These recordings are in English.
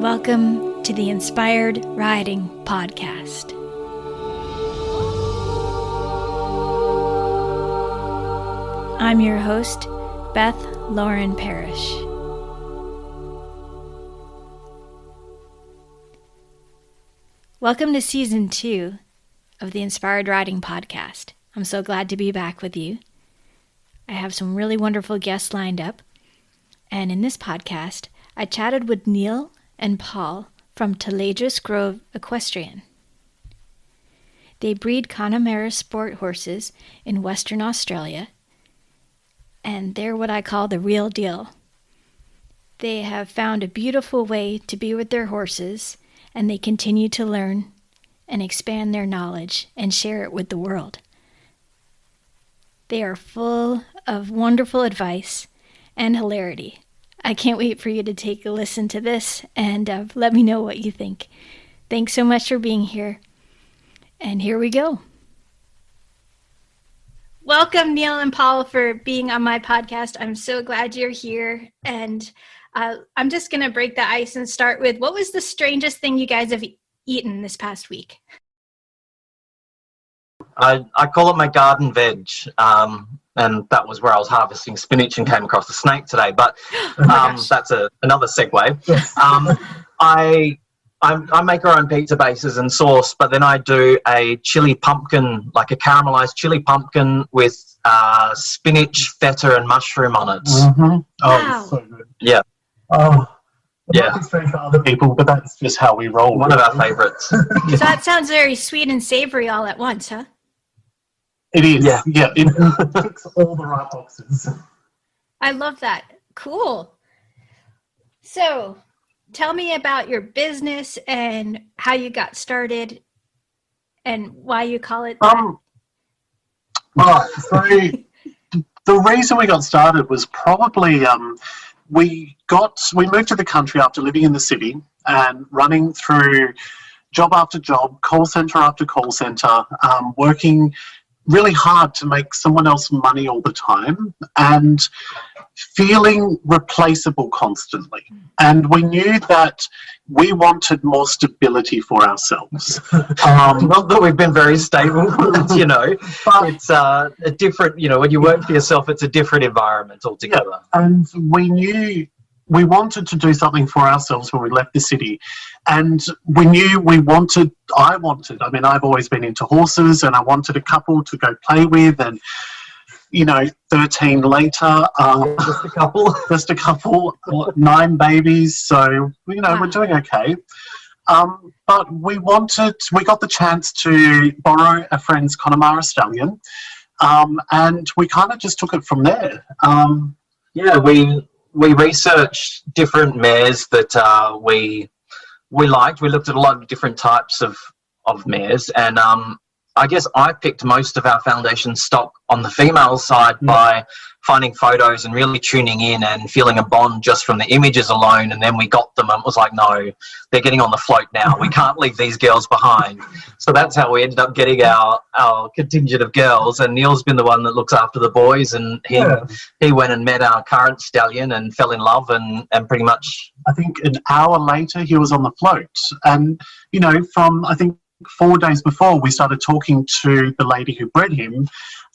Welcome to the Inspired Riding Podcast. I'm your host, Beth Lauren Parrish. Welcome to Season 2 of the Inspired Riding Podcast. I'm so glad to be back with you. I have some really wonderful guests lined up, and in this podcast, I chatted with Neil and Paul from Tayledras Grove Equestrian. They breed Connemara Sport horses in Western Australia, and they're what I call the real deal. They have found a beautiful way to be with their horses, and they continue to learn and expand their knowledge and share it with the world. They are full of wonderful advice and hilarity. I can't wait for you to take a listen to this and let me know what you think. Thanks so much for being here. And here we go. Welcome, Neil and Paul, for being on my podcast. I'm so glad you're here. And I'm just going to break the ice and start with, what was the strangest thing you guys have eaten this past week? I call it my garden veg, and that was where I was harvesting spinach and came across a snake today. But that's another segue. I make our own pizza bases and sauce, but then I do a chili pumpkin, like a caramelized chili pumpkin with spinach, feta, and mushroom on it. Mm-hmm. Oh, Wow. so good. Yeah. Oh, Yeah. Might be strange for other people, but that's just how we roll. One of our favorites. So that sounds very sweet and savory all at once, huh? It is. Yeah. It ticks all the right boxes. I love that. Cool. So tell me about your business and how you got started and why you call it that. Right. So the reason we got started was probably we moved to the country after living in the city and running through job after job, call centre after call centre, working really hard to make someone else money all the time and feeling replaceable constantly. And we knew that we wanted more stability for ourselves. Not that we've been very stable, but it's a different, when you work for yourself, it's a different environment altogether. Yeah, and we knew we wanted to do something for ourselves when we left the city. And we knew I've always been into horses and I wanted a couple to go play with, and 13 later, just a couple, 9 babies. So, we're doing okay. But we got the chance to borrow a friend's Connemara stallion. And we kind of just took it from there. We researched different mares that we liked. We looked at a lot of different types of mares, and I guess I picked most of our foundation stock on the female side by finding photos and really tuning in and feeling a bond just from the images alone. And then we got them and it was like, no, they're getting on the float now. We can't leave these girls behind. So that's how we ended up getting our contingent of girls. And Neil's been the one that looks after the boys, and he went and met our current stallion and fell in love and pretty much... I think an hour later he was on the float. And, from, I think, 4 days before, we started talking to the lady who bred him,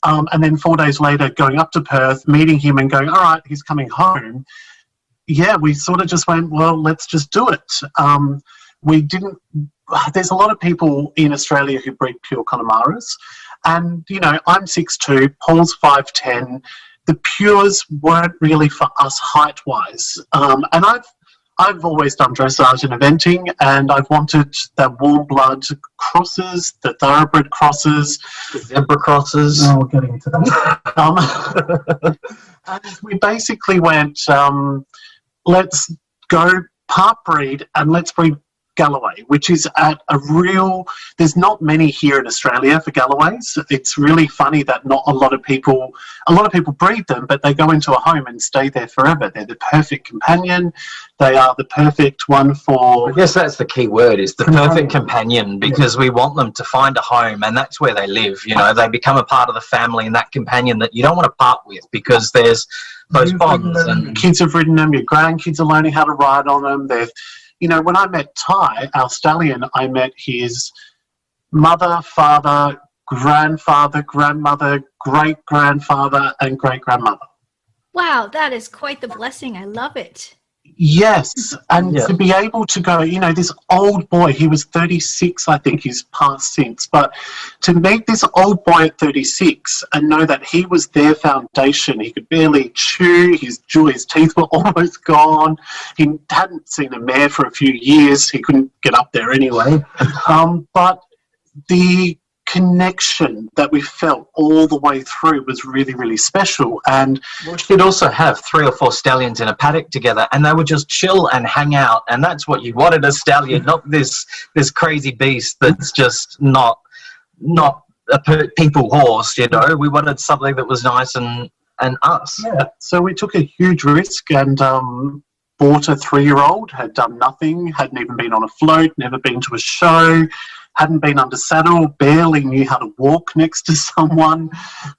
and then 4 days later going up to Perth, meeting him and going, all right, he's coming home. Yeah, we sort of just went, well, let's just do it. There's a lot of people in Australia who breed pure Connemaras, and, I'm 6'2", Paul's 5'10". The pures weren't really for us height-wise, and I've always done dressage and eventing, and I've wanted the warm blood crosses, the thoroughbred crosses, the zebra crosses. Oh, we're getting into that. And we basically went, let's go part breed and let's breed Galloway, which is at there's not many here in Australia for Galloways. It's really funny that not a lot of people breed them, but they go into a home and stay there forever. They're the perfect companion. They are the perfect one for... I guess that's the key word, is the perfect companion, because we want them to find a home, and that's where they live. They become a part of the family, and that companion that you don't want to part with, because there's those bonds. And kids have ridden them, your grandkids are learning how to ride on them. you know, when I met Ty, our stallion, I met his mother, father, grandfather, grandmother, great-grandfather, and great-grandmother. Wow, that is quite the blessing. I love it. Yes, and to be able to go, you know, this old boy, he was 36, I think he's passed since, but to meet this old boy at 36 and know that he was their foundation, he could barely chew, his teeth were almost gone, he hadn't seen a mare for a few years, he couldn't get up there anyway, but the connection that we felt all the way through was really, really special. And you'd also have 3 or 4 stallions in a paddock together, and they would just chill and hang out, and that's what you wanted, a stallion, not this crazy beast that's just not a people horse, you know. We wanted something that was nice and us. Yeah, so we took a huge risk and bought a 3-year-old, had done nothing, hadn't even been on a float, never been to a show, hadn't been under saddle, barely knew how to walk next to someone.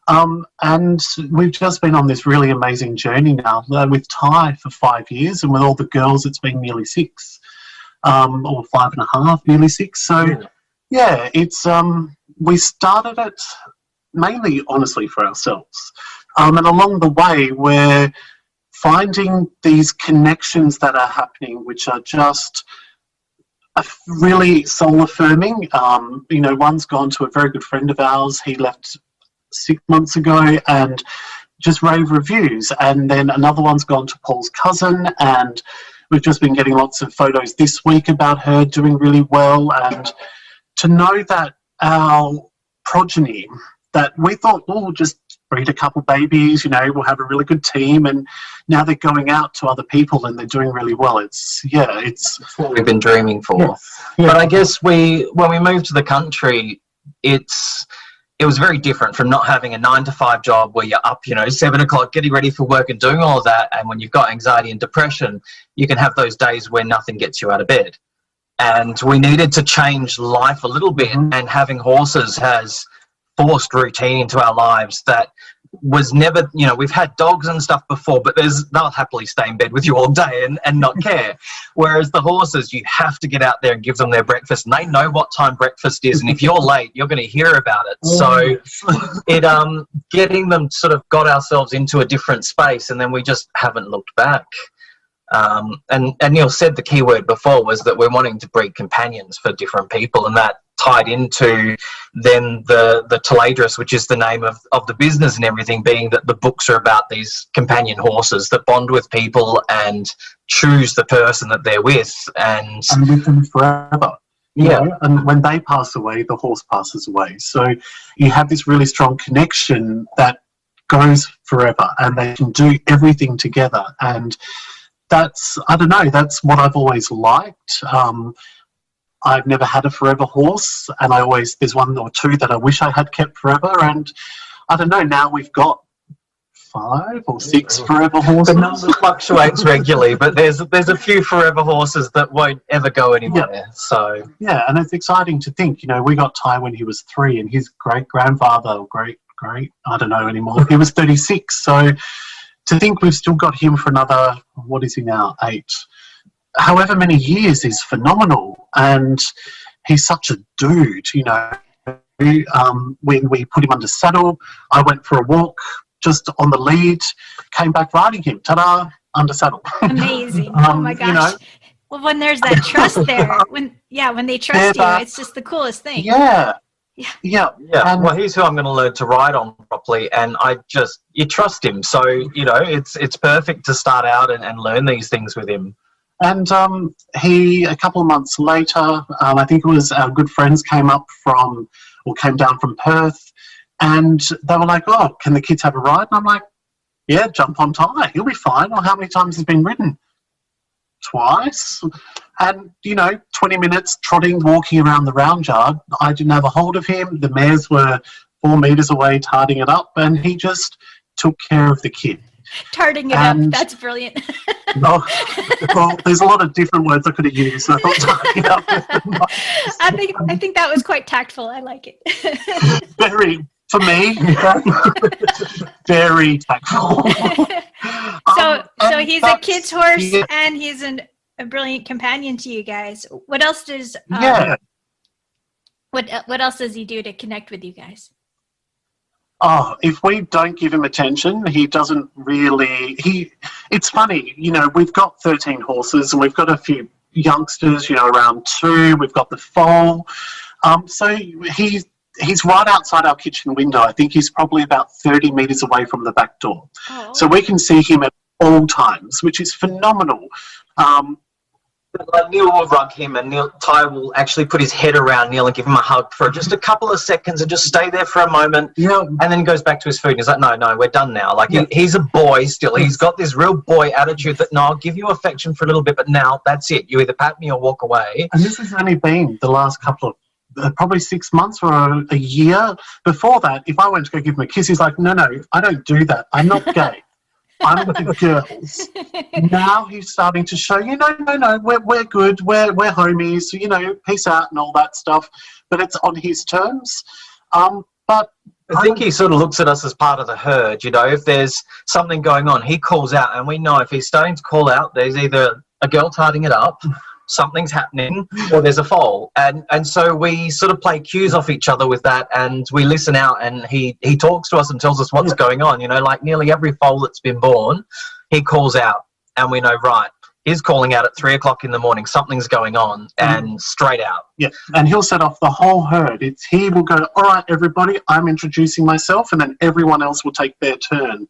And we've just been on this really amazing journey now with Ty for 5 years, and with all the girls it's been nearly 6, or 5.5, nearly 6. So, yeah, it's we started it mainly, honestly, for ourselves. And along the way, we're finding these connections that are happening, which are just really soul affirming. You know, one's gone to a very good friend of ours. He left 6 months ago and just rave reviews. And then another one's gone to Paul's cousin, and we've just been getting lots of photos this week about her doing really well. And to know that our progeny, that we thought, oh, we'll just breed a couple babies, you know, we'll have a really good team, and now they're going out to other people and they're doing really well. It's what we've been dreaming for. Yeah. But I guess when we moved to the country, it was very different from not having a 9-to-5 job where you're up, you know, 7 o'clock getting ready for work and doing all of that. And when you've got anxiety and depression, you can have those days where nothing gets you out of bed. And we needed to change life a little bit, and having horses has forced routine into our lives that was never, you know, we've had dogs and stuff before, but they'll happily stay in bed with you all day and not care. Whereas the horses, you have to get out there and give them their breakfast, and they know what time breakfast is, and if you're late, you're going to hear about it. So getting them sort of got ourselves into a different space, and then we just haven't looked back. And Neil said the key word before was that we're wanting to breed companions for different people, and that tied into then the Tayledras, which is the name of the business and everything, being that the books are about these companion horses that bond with people and choose the person that they're with and with them forever. You know, and when they pass away, the horse passes away. So you have this really strong connection that goes forever, and they can do everything together. And that's what I've always liked. I've never had a forever horse, and there's 1 or 2 that I wish I had kept forever, and I don't know, now we've got 5 or 6 forever horses. The number fluctuates regularly, but there's a few forever horses that won't ever go anywhere. Yeah. So yeah, and it's exciting to think, you know, we got Ty when he was 3, and his great-grandfather, or great, I don't know anymore, he was 36, so to think we've still got him for another, what is he now, 8, however many years is phenomenal. And he's such a dude, you know. When we put him under saddle, I went for a walk just on the lead, came back riding him, ta-da, under saddle. Amazing. Oh my gosh. You know, well, when there's that trust there, when they trust you, it's just the coolest thing. Yeah. Well, he's who I'm going to learn to ride on properly, and you trust him, so you know it's perfect to start out and learn these things with him. And he, a couple of months later, I think it was our good friends came down from Perth, and they were like, "Oh, can the kids have a ride?" And I'm like, "Yeah, jump on Ty, he'll be fine." Well, how many times has he been ridden? Twice. And, you know, 20 minutes trotting, walking around the round yard. I didn't have a hold of him. The mares were 4 metres away, tarting it up, and he just took care of the kid. Tarting it up, that's brilliant. Well, there's a lot of different words I could have used. So I thought tarting it up. I think that was quite tactful. I like it. Very, for me, very tactful. So he's a kid's horse, and he's a brilliant companion to you guys. What else does what else does he do to connect with you guys? Oh, if we don't give him attention, he doesn't really. It's funny, we've got 13 horses and we've got a few youngsters, around 2. We've got the foal. So he's right outside our kitchen window. I think he's probably about 30 metres away from the back door. Oh. So we can see him at all times, which is phenomenal. Like Neil will rug him, and Ty will actually put his head around Neil and give him a hug for just a couple of seconds and just stay there for a moment. Yeah. And then he goes back to his food and he's like, no, we're done now. Like, he's a boy still. He's got this real boy attitude that, no, I'll give you affection for a little bit, but now that's it. You either pat me or walk away. And this has only been the last couple of probably 6 months or a year. Before that, if I went to go give him a kiss, he's like, no, I don't do that. I'm not gay. I'm with the girls. Now he's starting to show, no, we're good. We're homies, peace out and all that stuff. But it's on his terms. But I think he sort of looks at us as part of the herd. If there's something going on, he calls out, and we know if he's starting to call out, there's either a girl tidying it up, something's happening, or there's a foal. And so we sort of play cues off each other with that, and we listen out, and he talks to us and tells us what's going on. Like nearly every foal that's been born, he calls out, and we know, right, he's calling out at 3 o'clock in the morning, something's going on, and straight out. Yeah, and he'll set off the whole herd. He will go, all right, everybody, I'm introducing myself, and then everyone else will take their turn.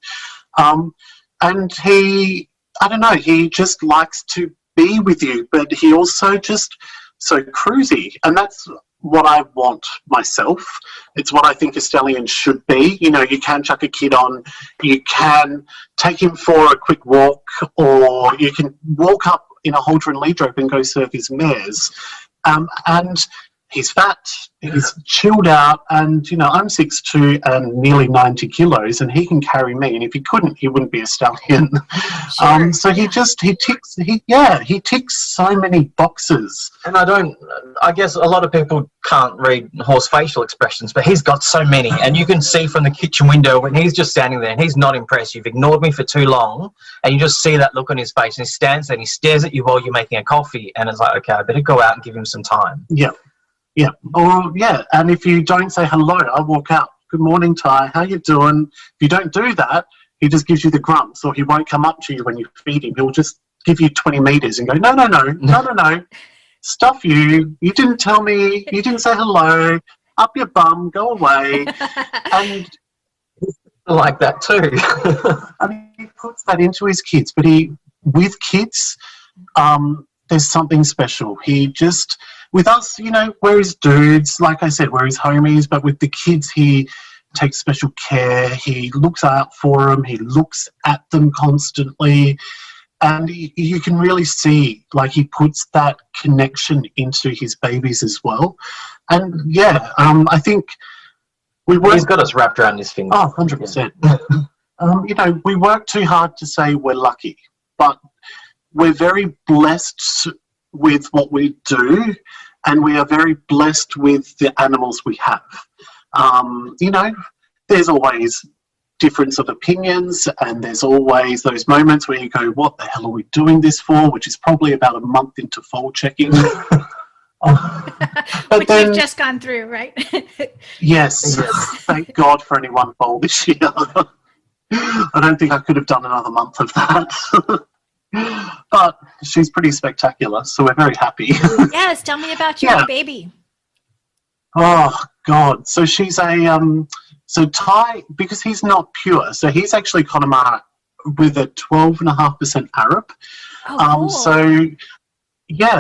And he just likes to be with you, but he also just so cruisy, and that's what I want myself. It's what I think a stallion should be. You can chuck a kid on, you can take him for a quick walk, or you can walk up in a halter and lead rope and go serve his mares. And he's fat, he's chilled out, and, I'm 6'2" and nearly 90 kilos, and he can carry me, and if he couldn't, he wouldn't be a stallion. Sure. So he ticks so many boxes. And I guess a lot of people can't read horse facial expressions, but he's got so many, and you can see from the kitchen window when he's just standing there and he's not impressed. You've ignored me for too long, and you just see that look on his face, and he stands there and he stares at you while you're making a coffee, and it's like, okay, I better go out and give him some time. Yeah. Yeah, and if you don't say hello, I walk out. Good morning, Ty. How you doing? If you don't do that, he just gives you the grumps, or he won't come up to you when you feed him. He'll just give you 20 metres and go, no. Stuff you. You didn't tell me. You didn't say hello. Up your bum. Go away. And I like that too. he puts that into his kids, but with kids, there's something special. With us, we're his dudes, like I said, we're his homies, but with the kids, he takes special care. He looks out for them. He looks at them constantly. And you can really see, like, he puts that connection into his babies as well. And, I think he's got us wrapped around his finger. Oh, 100%. We work too hard to say we're lucky, but we're very blessed with what we do, and we are very blessed with the animals we have. There's always difference of opinions, and there's always those moments where you go, what the hell are we doing this for, which is probably about a month into foal checking. Which you've just gone through, right? Yes. Thank God for any one foal this year. I don't think I could have done another month of that. But she's pretty spectacular, so we're very happy. Yes, tell me about your baby. Oh, God. So she's so Ty, because he's not pure, so he's actually Connemara with a 12.5% Arab. Oh, cool.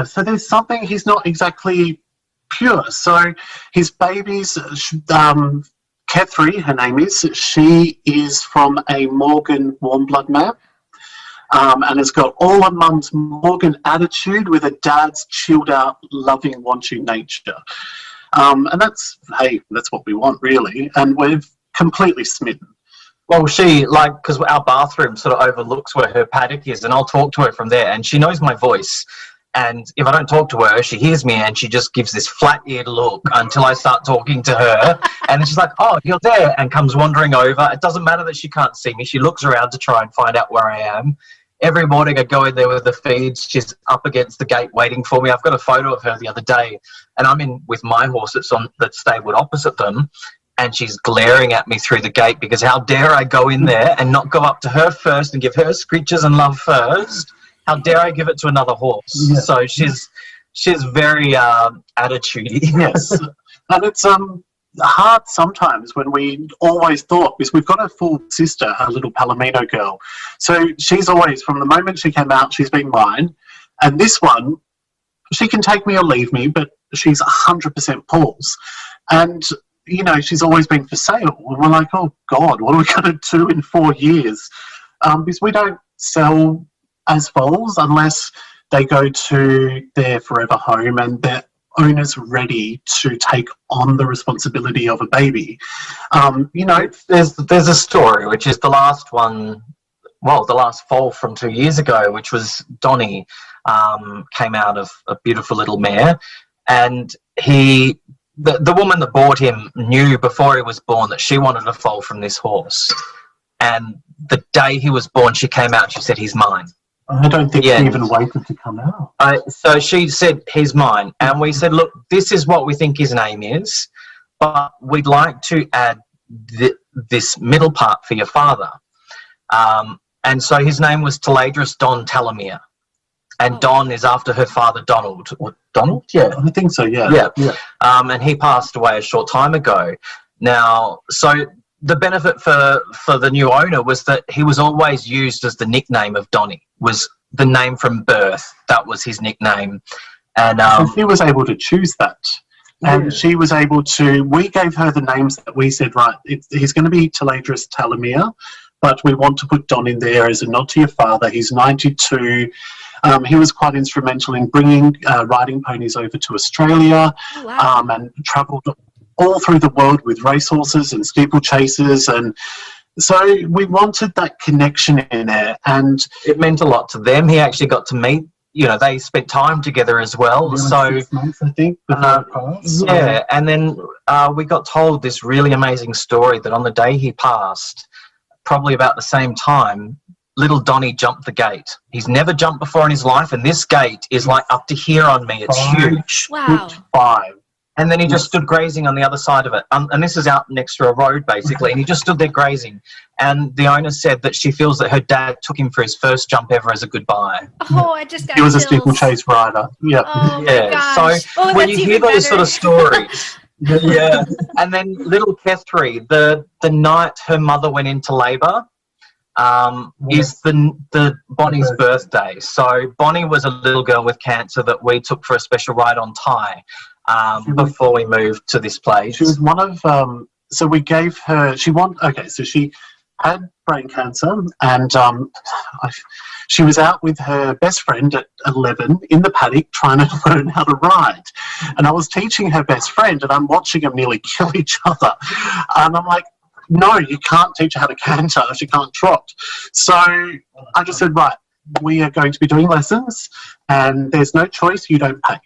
So there's something, he's not exactly pure. So his baby's, Kethri, her name is, she is from a Morgan warm blood mare. And has got all her mum's Morgan attitude with her dad's chilled out, loving, wanting nature. And that's what we want, really. And we're completely smitten. Well, because our bathroom sort of overlooks where her paddock is, and I'll talk to her from there, and she knows my voice. And if I don't talk to her, she hears me, and she just gives this flat-eared look until I start talking to her. And she's like, oh, you're there, and comes wandering over. It doesn't matter that she can't see me. She looks around to try and find out where I am. every morning I go in there with the feeds. She's up against the gate waiting for me. I've got a photo of her the other day, and I'm in with my horse that's stabled opposite them, and she's glaring at me through the gate because how dare I go in there and not go up to her first and give her screeches and love first? How dare I give it to another horse? Yeah. So she's very attitudey. Yes, and it's hard sometimes when we always thought, because we've got a full sister, a little Palomino girl, so she's always, from the moment she came out, she's been mine, and this one, she can take me or leave me, but she's 100% Paul's, and you know, she's always been for sale, and we're like, oh God, what are we going to do in 4 years? Because we don't sell as foals unless they go to their forever home and their owner's ready to take on the responsibility of a baby. You know, there's a story, which is the last one, well, the last foal from 2 years ago, which was Donnie, came out of a beautiful little mare, and the woman that bought him knew before he was born that she wanted a foal from this horse, and the day he was born, she came out and she said, he's mine. I don't think she even waited to come out. So she said, he's mine. And we said, look, this is what we think his name is, but we'd like to add this middle part for your father. And so his name was Tayledras Don Talamere. And Don is after her father, Donald. Or Donald? Yeah. I think so, yeah. And he passed away a short time ago. Now, so the benefit for the new owner was that he was always used as the nickname of Donnie, was the name from birth. That was his nickname. And he was able to choose that. And she was able to, we gave her the names that we said, right, he's going to be Tayledras Talamere, but we want to put Don in there as a nod to your father. He's 92. He was quite instrumental in bringing riding ponies over to Australia. Oh, wow. And travelled all through the world with racehorses and steeplechasers, and so we wanted that connection in there, and it meant a lot to them. He actually got to meet, you know, they spent time together as well. So 6 months, I think, before it passed. Yeah, and then we got told this really amazing story that on the day he passed, probably about the same time, little Donnie jumped the gate. He's never jumped before in his life, and this gate is like up to here on me. It's huge. Wow. 5. And then he just stood grazing on the other side of it. And this is out next to a road, basically. And he just stood there grazing. And the owner said that she feels that her dad took him for his first jump ever as a goodbye. Oh, I just got He was chills. a steeplechase rider. Yeah. Oh, yeah. my gosh. So when you hear those sort of stories, yeah. And then little Kethri, the night her mother went into labour, is the Bonnie's birthday. So Bonnie was a little girl with cancer that we took for a special ride on Thai. Before we moved to this place. She was one of, so we gave her, so she had brain cancer, and she was out with her best friend at 11 in the paddock trying to learn how to ride. And I was teaching her best friend, and I'm watching them nearly kill each other. And I'm like, no, you can't teach her how to canter. She can't trot. So I just said, right, we are going to be doing lessons, and there's no choice, you don't pay.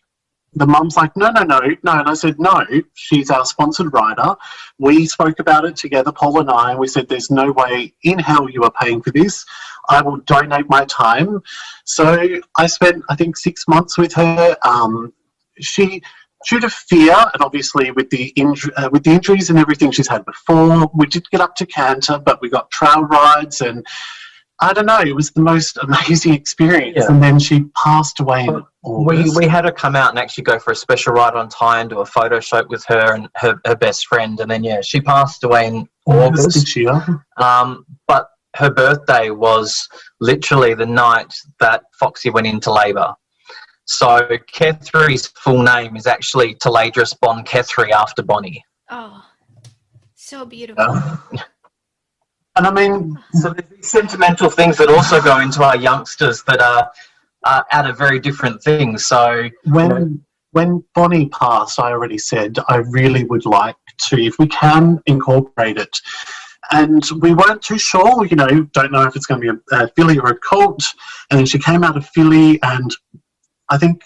The mum's like, no. And I said, no, she's our sponsored rider. We spoke about it together, Paul and I, and we said, there's no way in hell you are paying for this. I will donate my time. So I spent, I think, 6 months with her. She, due to fear, and obviously with the injuries and everything she's had before, we did get up to canter, but we got trail rides, and I don't know, it was the most amazing experience. Yeah. And then she passed away in August. We had her come out and actually go for a special ride on Thai and do a photo shoot with her and her best friend. And then, she passed away in August. This year. But her birthday was literally the night that Foxy went into labour. So Kethri's full name is actually Tayledras Bon Kethri after Bonnie. Oh, so beautiful. And I mean, so there's these sentimental things that also go into our youngsters that are out of very different things. So when Bonnie passed, I already said I really would like to, if we can, incorporate it. And we weren't too sure, don't know if it's going to be a filly or a colt. And then she came out of filly, and I think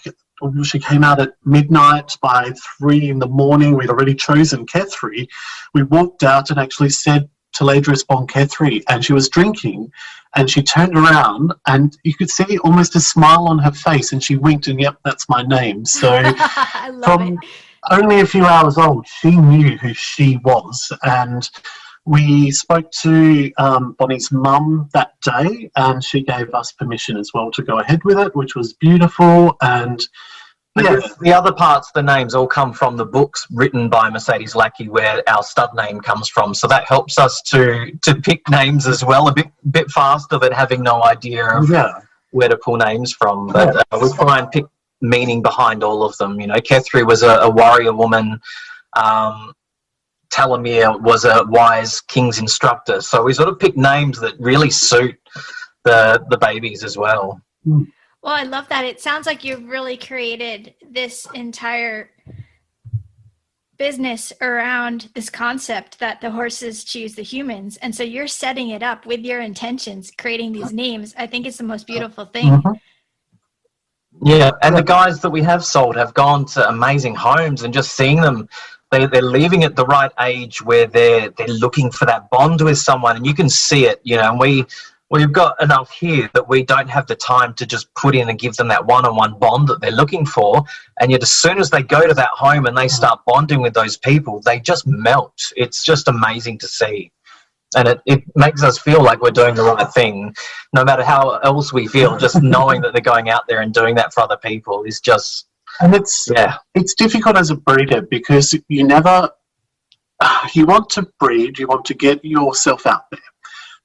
she came out at midnight. By 3 a.m. we'd already chosen Kethri. We walked out and actually said Tayledras born Kethri, and she was drinking, and she turned around and you could see almost a smile on her face, and she winked, and yep, that's my name. So I love from it. only a few hours old, she knew who she was. And we spoke to Bonnie's mum that day, and she gave us permission as well to go ahead with it, which was beautiful. And yeah, the other parts, the names all come from the books written by Mercedes Lackey, where our stud name comes from. So that helps us to pick names as well a bit faster than having no idea of where to pull names from. But we try and pick meaning behind all of them. You know, Kethri was a warrior woman. Talamir was a wise king's instructor. So we sort of pick names that really suit the babies as well. Well, I love that. It sounds like you've really created this entire business around this concept that the horses choose the humans. And so you're setting it up with your intentions, creating these names. I think it's the most beautiful thing. Yeah, and the guys that we have sold have gone to amazing homes, and just seeing them, they're leaving at the right age where they're looking for that bond with someone, and you can see it, you know, and we've got enough here that we don't have the time to just put in and give them that one-on-one bond that they're looking for. And yet as soon as they go to that home and they start bonding with those people, they just melt. It's just amazing to see. And it makes us feel like we're doing the right thing, no matter how else we feel. Just knowing that they're going out there and doing that for other people is just... And it's difficult as a breeder, because you want to breed, you want to get yourself out there.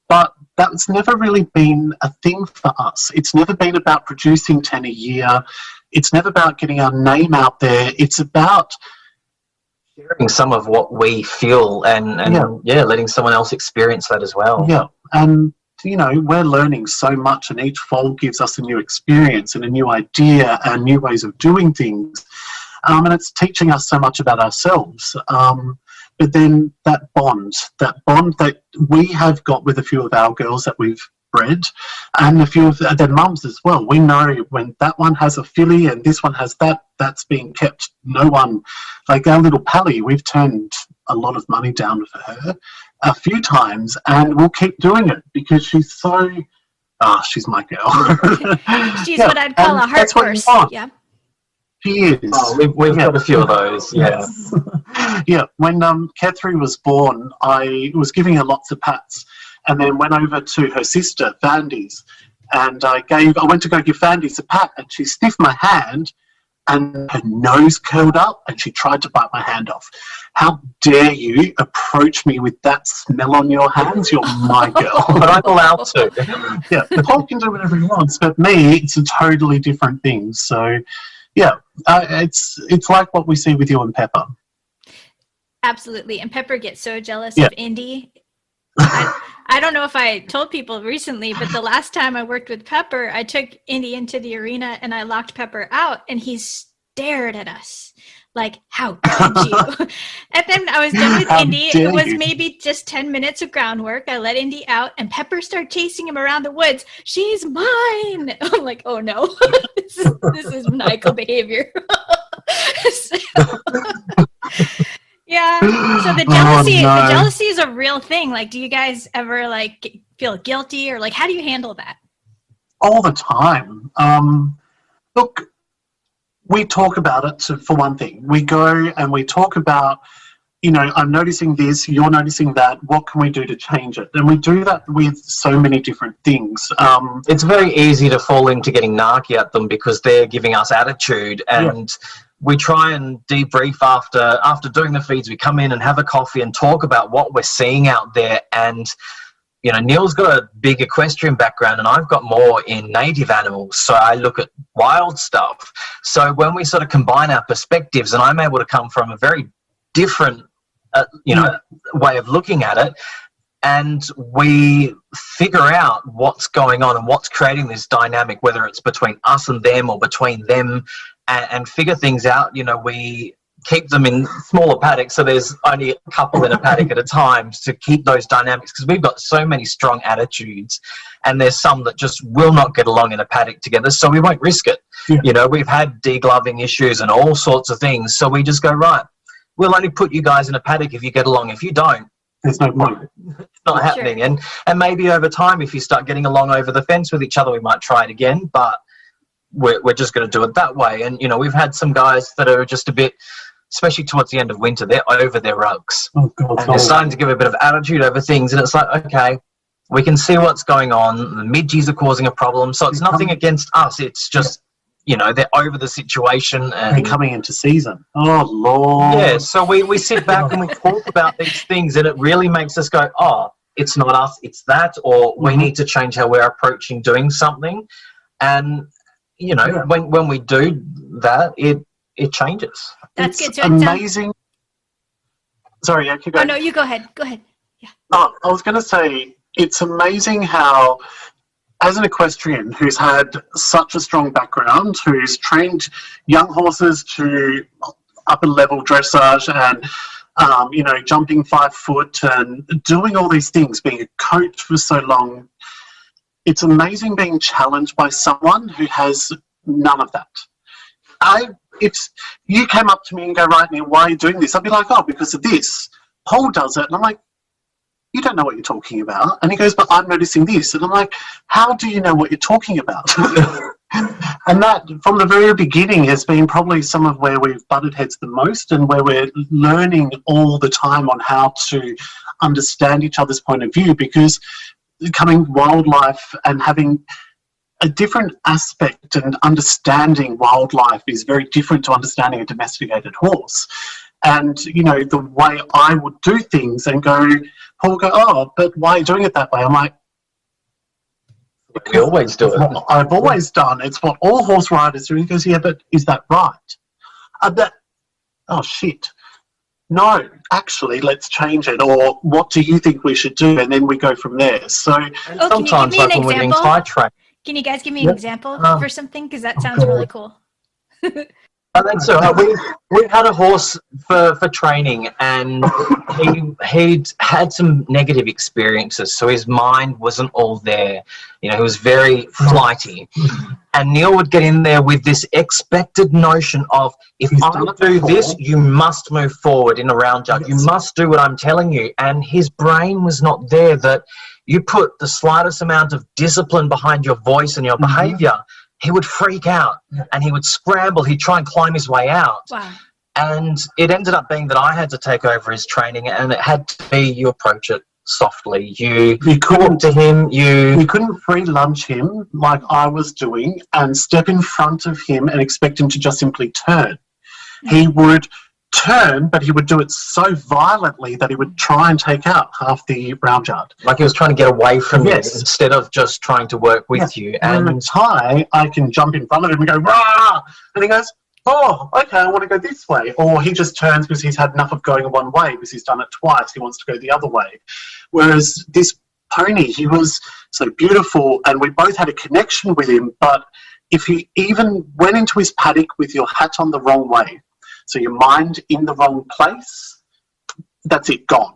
But that's never really been a thing for us. It's never been about producing 10 a year. It's never about getting our name out there. It's about sharing some of what we feel and letting someone else experience that as well. Yeah, and you know, we're learning so much, and each foal gives us a new experience and a new idea and new ways of doing things. And it's teaching us so much about ourselves. But then that bond that we have got with a few of our girls that we've bred, and a few of their mums as well. We know when that one has a filly and this one has that's being kept. No one, like our little Pally, we've turned a lot of money down for her a few times, and we'll keep doing it because she's so, she's my girl. She's what I'd call a heart horse. Yeah. She is. Oh, we've got a few of those, yeah. Yeah, when Kethri was born, I was giving her lots of pats, and then went over to her sister, Vandy's, and I went to go give Vandy's a pat, and she sniffed my hand, and her nose curled up, and she tried to bite my hand off. How dare you approach me with that smell on your hands? You're my girl. But I'm allowed to. Yeah, the dog can do whatever he wants, but me, it's a totally different thing. So, yeah, it's like what we see with you and Pepper. Absolutely. And Pepper gets so jealous of Indy. I don't know if I told people recently, but the last time I worked with Pepper, I took Indy into the arena and I locked Pepper out, and he stared at us like, how could you? And then I was done with Indy. It was maybe just 10 minutes of groundwork. I let Indy out, and Pepper started chasing him around the woods. She's mine. I'm like, oh no, this is maniacal behavior. Yeah. So the jealousy is a real thing. Like, do you guys ever like feel guilty, or like, how do you handle that? All the time. Look, we talk about it. For one thing, we go and we talk about, you know, I'm noticing this, you're noticing that. What can we do to change it? And we do that with so many different things. It's very easy to fall into getting narky at them because they're giving us attitude, and we try and debrief after doing the feeds. We come in and have a coffee and talk about what we're seeing out there. And, you know, Neil's got a big equestrian background and I've got more in native animals. So I look at wild stuff. So when we sort of combine our perspectives, and I'm able to come from a very different, way of looking at it, and we figure out what's going on and what's creating this dynamic, whether it's between us and them or between them, and figure things out. You know, we keep them in smaller paddocks, so there's only a couple in a paddock at a time to keep those dynamics, because we've got so many strong attitudes, and there's some that just will not get along in a paddock together, so we won't risk it. Yeah. You know, we've had degloving issues and all sorts of things, so we just go, right, we'll only put you guys in a paddock if you get along. If you don't, There's no point. It's not happening. And maybe over time, if you start getting along over the fence with each other, we might try it again, but we're just going to do it that way. And, you know, we've had some guys that are just a bit, especially towards the end of winter, they're over their rugs. Oh, God. And they're starting to give a bit of attitude over things. And it's like, okay, we can see what's going on. The midgies are causing a problem. So it's nothing against us. It's just, you know, they're over the situation. And they're coming into season. Oh, Lord. Yeah, so we sit back and we talk about these things, and it really makes us go, oh, it's not us, it's that, or we need to change how we're approaching doing something. And, you know, when we do that, it changes. That's it's good. Amazing. Sorry, yeah, keep going. Oh, no, you go ahead. Go ahead. Yeah. Oh, I was going to say, it's amazing how, as an equestrian who's had such a strong background, who's trained young horses to upper level dressage and, you know, jumping 5 foot and doing all these things, being a coach for so long, it's amazing being challenged by someone who has none of that. If you came up to me and go, right, Neil, why are you doing this? I'd be like, oh, because of this. Paul does it. And I'm like, you don't know what you're talking about. And he goes, but I'm noticing this. And I'm like, how do you know what you're talking about? And that, from the very beginning, has been probably some of where we've butted heads the most, and where we're learning all the time on how to understand each other's point of view, because becoming wildlife and having a different aspect and understanding wildlife is very different to understanding a domesticated horse. And, you know, the way I would do things and go, Paul will go, oh, but why are you doing it that way? I'm like, we always do it. I've always done. It's what all horse riders do. He goes, yeah, but is that right? Oh, shit. No, actually, let's change it. Or what do you think we should do? And then we go from there. So sometimes, like when we're doing tie track. Can you guys give me an example for something? Because that sounds really cool. I think so. We had a horse for training, and he'd had some negative experiences, so his mind wasn't all there. You know, he was very flighty. And Neil would get in there with this expected notion of, if I do this, you must move forward in a round jump. You must do what I'm telling you. And his brain was not there, that you put the slightest amount of discipline behind your voice and your behaviour, he would freak out and he would scramble. He'd try and climb his way out. Wow. And it ended up being that I had to take over his training, and it had to be, you approach it softly. You talk to him. You couldn't free lunge him like I was doing and step in front of him and expect him to just simply turn. He would turn, but he would do it so violently that he would try and take out half the round yard. Like he was trying to get away from you instead of just trying to work with you. And in a tie, I can jump in front of him and go, rah! And he goes, oh, okay, I want to go this way. Or he just turns because he's had enough of going one way, because he's done it twice. He wants to go the other way. Whereas this pony, he was so beautiful, and we both had a connection with him, but if he even went into his paddock with your hat on the wrong way, so your mind in the wrong place, that's it, gone.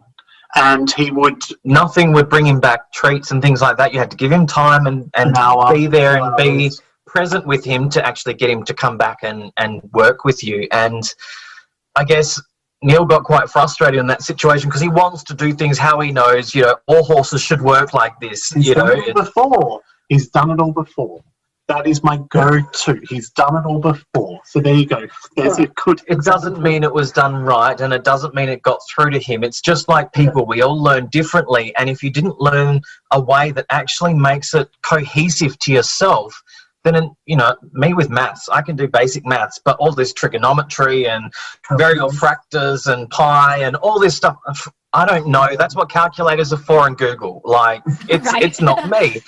And he would... Nothing would bring him back, treats and things like that. You had to give him time and be there and be present with him to actually get him to come back and work with you. And I guess Neil got quite frustrated in that situation because he wants to do things how he knows, you know, all horses should work like this. He's done it all before. That is my go-to. He's done it all before. So there you go. It doesn't mean it was done right, and it doesn't mean it got through to him. It's just like people. We all learn differently. And if you didn't learn a way that actually makes it cohesive to yourself, then, you know, me with maths, I can do basic maths, but all this trigonometry and variable fractors and pi and all this stuff, I don't know. That's what calculators are for in Google. Like, it's not me.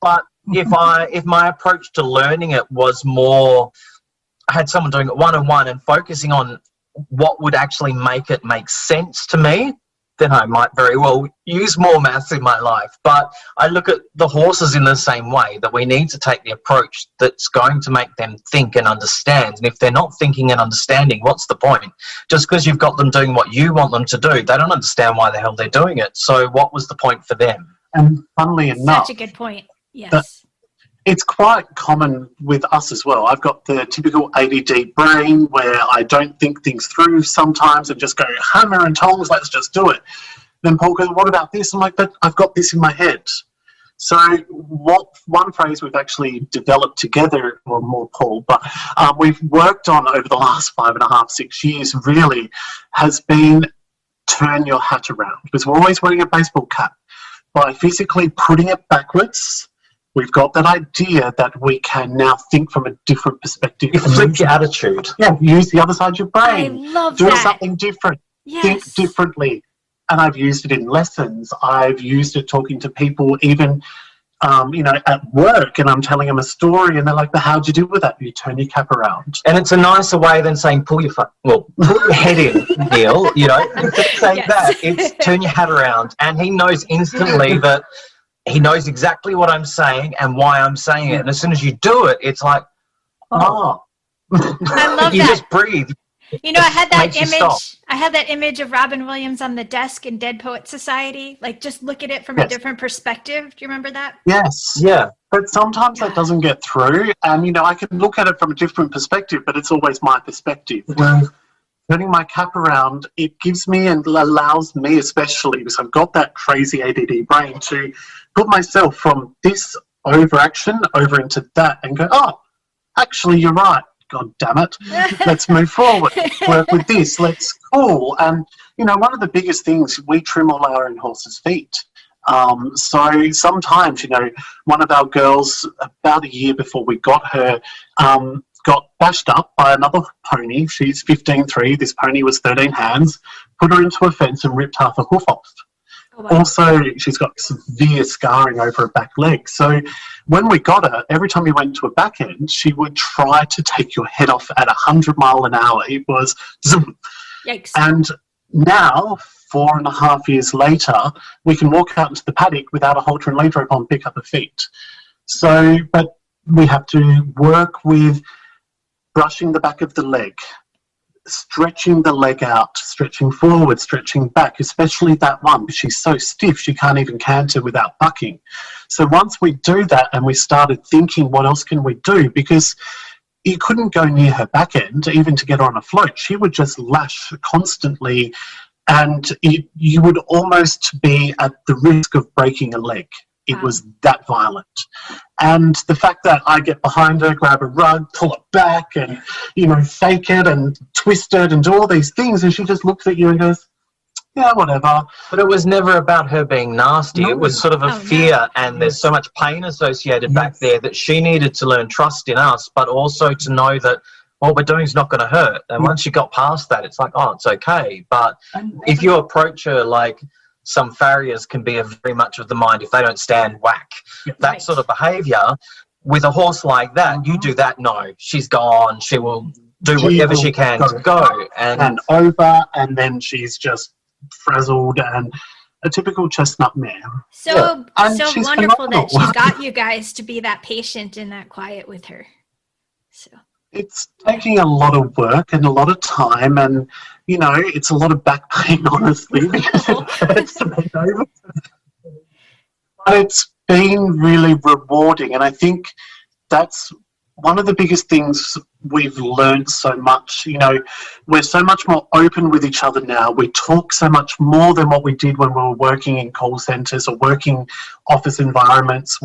But if my approach to learning it was more, I had someone doing it one-on-one and focusing on what would actually make it make sense to me, then I might very well use more maths in my life. But I look at the horses in the same way, that we need to take the approach that's going to make them think and understand. And if they're not thinking and understanding, what's the point? Just because you've got them doing what you want them to do, they don't understand why the hell they're doing it. So what was the point for them? And funnily enough... Such a good point, yes. It's quite common with us as well. I've got the typical ADD brain where I don't think things through sometimes and just go hammer and tongs, let's just do it. Then Paul goes, what about this? I'm like, but I've got this in my head. So one phrase we've actually developed together, well, more Paul, but we've worked on over the last 5.5, 6 years really has been turn your hat around. Because we're always wearing a baseball cap. By physically putting it backwards, we've got that idea that we can now think from a different perspective. You flip your attitude. Yeah, use the other side of your brain. I love Do that. something different. Yes. Think differently. And I've used it in lessons. I've used it talking to people, even, at work, and I'm telling them a story, and they're like, but how'd you do with that? You turn your cap around. And it's a nicer way than saying, pull your head in, Neil, Instead of saying that, it's turn your hat around. And he knows instantly that he knows exactly what I'm saying and why I'm saying it. And as soon as you do it, it's like, oh. I love you that. just breathe. I had that Makes you stop. image. I had that image of Robin Williams on the desk in Dead Poets Society. Like, just look at it from a different perspective. Do you remember that? Yes. Yeah. But sometimes that doesn't get through. And, I can look at it from a different perspective, but it's always my perspective. Well, turning my cap around, it gives me and allows me, especially because I've got that crazy ADD brain, to put myself from this overaction over into that and go, oh, actually, you're right. God damn it. Let's move forward. Work with this. Let's cool. And, one of the biggest things, we trim all our own horses' feet. So sometimes, one of our girls, about a year before we got her, got bashed up by another pony. She's 15.3. This pony was 13 hands. Put her into a fence and ripped half a hoof off. Oh, wow. Also, she's got severe scarring over her back leg. So when we got her, every time we went to a back end, she would try to take your head off at 100 miles an hour. It was zoom. Yikes. And now, 4.5 years later, we can walk out into the paddock without a halter and lead rope on, pick up her feet. So, but we have to work with brushing the back of the leg, stretching the leg out, stretching forward, stretching back, especially that one, because she's so stiff she can't even canter without bucking. So once we do that and we started thinking, what else can we do? Because you couldn't go near her back end, even to get her on a float. She would just lash constantly, and you would almost be at the risk of breaking a leg. It was that violent. And the fact that I get behind her, grab a rug, pull it back and, fake it and twist it and do all these things, and she just looks at you and goes, yeah, whatever. But it was never about her being nasty. No. It was sort of a fear, and there's so much pain associated back there that she needed to learn trust in us, but also to know that what we're doing is not going to hurt. And once she got past that, it's like, oh, it's okay. But if you approach her like some farriers can be very much of the mind, if they don't stand, whack. That sort of behaviour. With a horse like that, you do that, no, she's gone. She will do whatever she can to go. And over, and then she's just frazzled and a typical chestnut mare. So wonderful phenomenal. that she got you guys to be that patient and that quiet with her. So it's taking a lot of work and a lot of time, and it's a lot of back pain, honestly, because it hurts to bend over. But it's been really rewarding, and I think that's one of the biggest things we've learned so much. We're so much more open with each other now. We talk so much more than what we did when we were working in call centres or working office environments.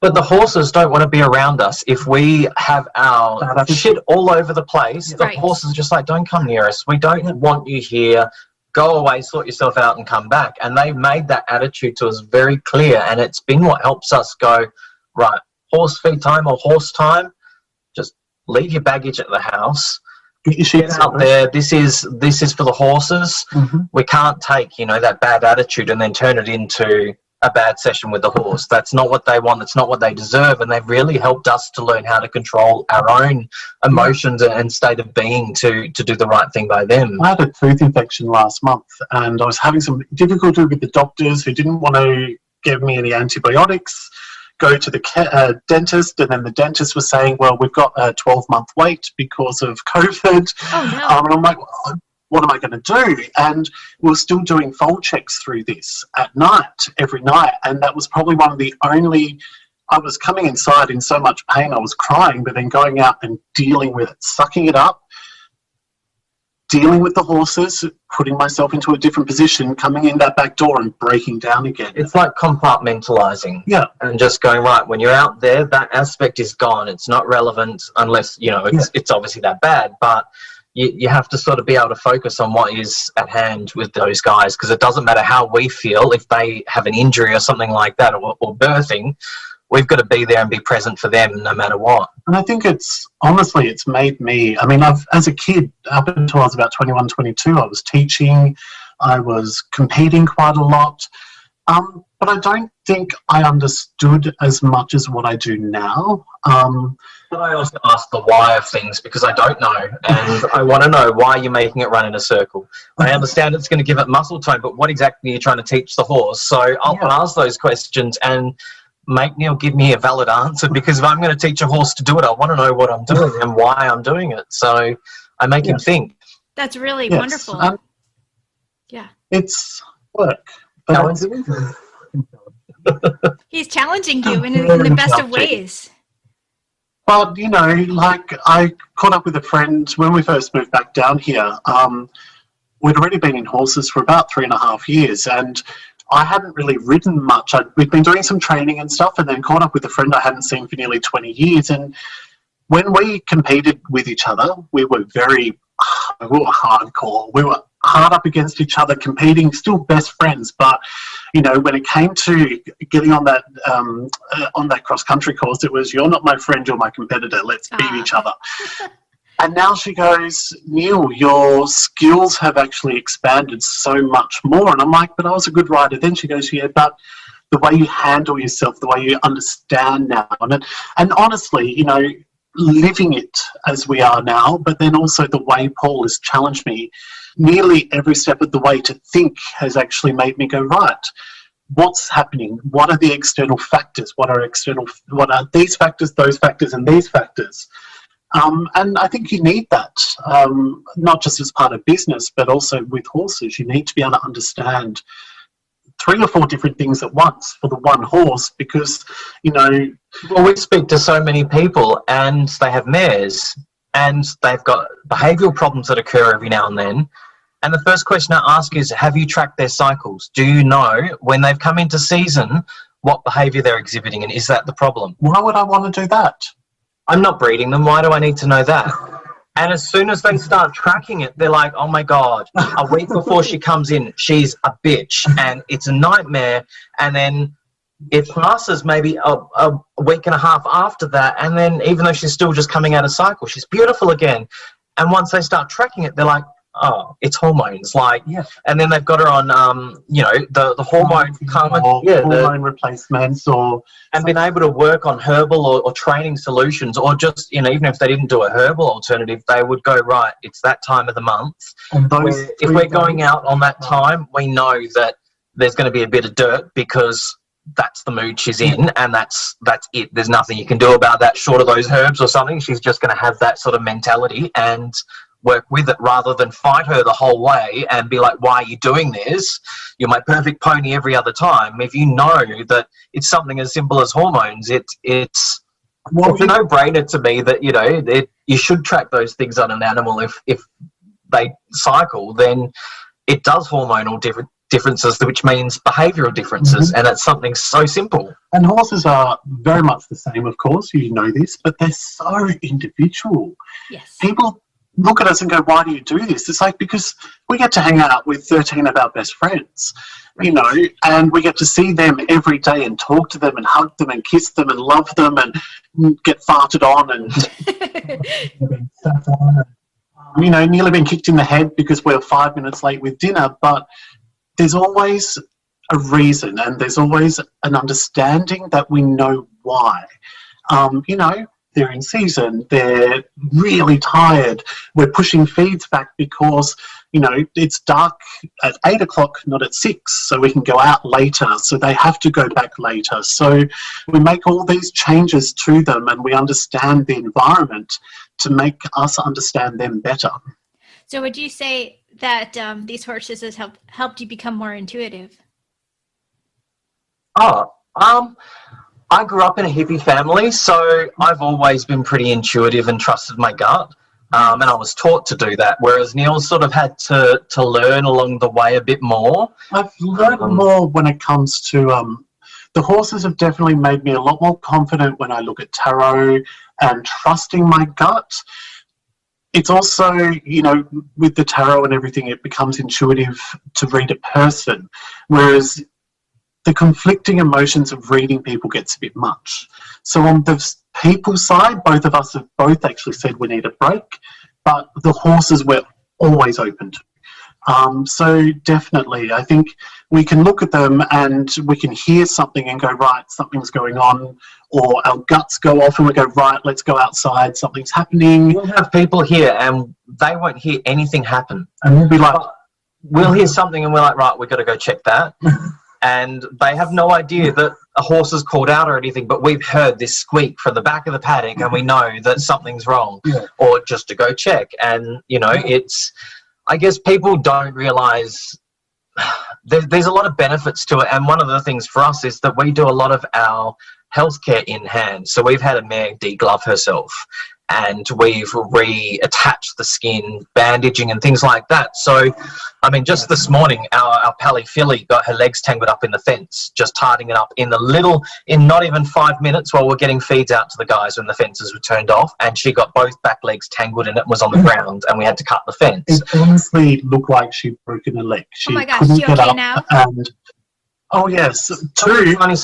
But the horses don't want to be around us. If we have our shit all over the place, the horses are just like, don't come near us. We don't want you here. Go away, sort yourself out and come back. And they've made that attitude to us very clear. And it's been what helps us go, right, horse feed time or horse time, just leave your baggage at the house. Get out there. This is for the horses. Mm-hmm. We can't take, that bad attitude and then turn it into a bad session with the horse. That's not what they want. That's not what they deserve. And they've really helped us to learn how to control our own emotions and state of being to do the right thing by them. I had a tooth infection last month, and I was having some difficulty with the doctors who didn't want to give me any antibiotics, go to the dentist, and then the dentist was saying, well, we've got a 12-month wait because of COVID. Oh, no. And I'm like, what am I going to do? And we're still doing fold checks through this at night, every night. And that was probably one of the only, I was coming inside in so much pain, I was crying, but then going out and dealing with it, sucking it up, dealing with the horses, putting myself into a different position, coming in that back door and breaking down again. It's like compartmentalizing. Yeah. And just going, right, when you're out there, that aspect is gone. It's not relevant unless, it's obviously that bad. But you have to sort of be able to focus on what is at hand with those guys, because it doesn't matter how we feel. If they have an injury or something like that, or birthing, we've got to be there and be present for them no matter what. And I think it's made me, as a kid, up until I was about 21, 22, I was teaching, I was competing quite a lot, but I don't think I understood as much as what I do now. But I also ask the why of things, because I don't know, and I want to know why you're making it run in a circle. I understand it's going to give it muscle tone, but what exactly are you trying to teach the horse? So I'll ask those questions and make Neil give me a valid answer, because if I'm going to teach a horse to do it, I want to know what I'm doing and why I'm doing it. So I make him think. That's really wonderful. It's work. He's challenging you in the best of ways. But, I caught up with a friend when we first moved back down here. We'd already been in horses for about 3.5 years, and I hadn't really ridden much. We'd been doing some training and stuff, and then caught up with a friend I hadn't seen for nearly 20 years. And when we competed with each other, we were hardcore. We were hard up against each other, competing, still best friends. But, when it came to getting on that cross-country course, it was, you're not my friend, you're my competitor. Let's beat each other. And now she goes, Neil, your skills have actually expanded so much more. And I'm like, but I was a good rider then. She goes, yeah, but the way you handle yourself, the way you understand now. And honestly, living it as we are now, but then also the way Paul has challenged me nearly every step of the way to think has actually made me go, right, what's happening? What are the external factors? What are these factors, those factors, and these factors? And I think you need that, not just as part of business, but also with horses. You need to be able to understand 3 or 4 different things at once for the one horse, because, Well, we speak to so many people, and they have mares, and they've got behavioural problems that occur every now and then. And the first question I ask is, have you tracked their cycles? Do you know when they've come into season what behaviour they're exhibiting, and is that the problem? Why would I want to do that? I'm not breeding them. Why do I need to know that? And as soon as they start tracking it, they're like, oh, my God, a week before she comes in, she's a bitch, and it's a nightmare. And then it passes maybe a week and a half after that, and then even though she's still just coming out of cycle, she's beautiful again. And once they start tracking it, they're like, oh, it's hormones. And then they've got her on, the hormone hormone replacements, and been able to work on herbal or training solutions, or just, even if they didn't do a herbal alternative, they would go, right, it's that time of the month. And if we're going out on that time, we know that there's going to be a bit of dirt, because that's the mood she's in, and that's it. There's nothing you can do about that short of those herbs or something. She's just going to have that sort of mentality and work with it, rather than fight her the whole way and be like, why are you doing this? You're my perfect pony every other time. If you know that it's something as simple as hormones, it's a no-brainer to me that, you should track those things on an animal. If they cycle, then it does hormonal differences, which means behavioural differences, and it's something so simple. And horses are very much the same, of course, you know this, but they're so individual. Yes. People look at us and go, why do you do this? It's like, because we get to hang out with 13 of our best friends, and we get to see them every day and talk to them and hug them and kiss them and love them and get farted on and nearly been kicked in the head because we're 5 minutes late with dinner. But there's always a reason, and there's always an understanding that we know why. They're in season, they're really tired, we're pushing feeds back because, it's dark at 8 o'clock, not at 6, so we can go out later, so they have to go back later. So we make all these changes to them, and we understand the environment to make us understand them better. So would you say that these horses has helped you become more intuitive? I grew up in a hippie family, so I've always been pretty intuitive and trusted my gut. and I was taught to do that, whereas Neil sort of had to learn along the way a bit more. I've learned more when it comes to the horses have definitely made me a lot more confident when I look at tarot and trusting my gut. It's also, you know, with the tarot and everything, it becomes intuitive to read a person, whereas the conflicting emotions of reading people gets a bit much. So on the people side, both of us have both actually said we need a break, but the horses we're always open to. So definitely, I think we can look at them and we can hear something and go, right, something's going on, or our guts go off and we go, right, let's go outside, something's happening. We'll have people here and they won't hear anything happen. And we'll be like, we'll hear something and we're like, right, we've got to go check that. And they have no idea that a horse is called out or anything, but we've heard this squeak from the back of the paddock and we know that something's wrong, or just to go check. And, you know, it's, I guess people don't realise there's a lot of benefits to it. And one of the things for us is that we do a lot of our healthcare in hand. So we've had a mare deglove herself and we've reattached the skin, bandaging and things like that. So, I mean, just this morning, our Pally filly got her legs tangled up in the fence, just tidying it up in not even 5 minutes while we're getting feeds out to the guys when the fences were turned off. And she got both back legs tangled in it and was on the ground and we had to cut the fence. It honestly looked like she'd broken a leg. She oh my gosh, couldn't she get okay up now? And, oh yes, two tiny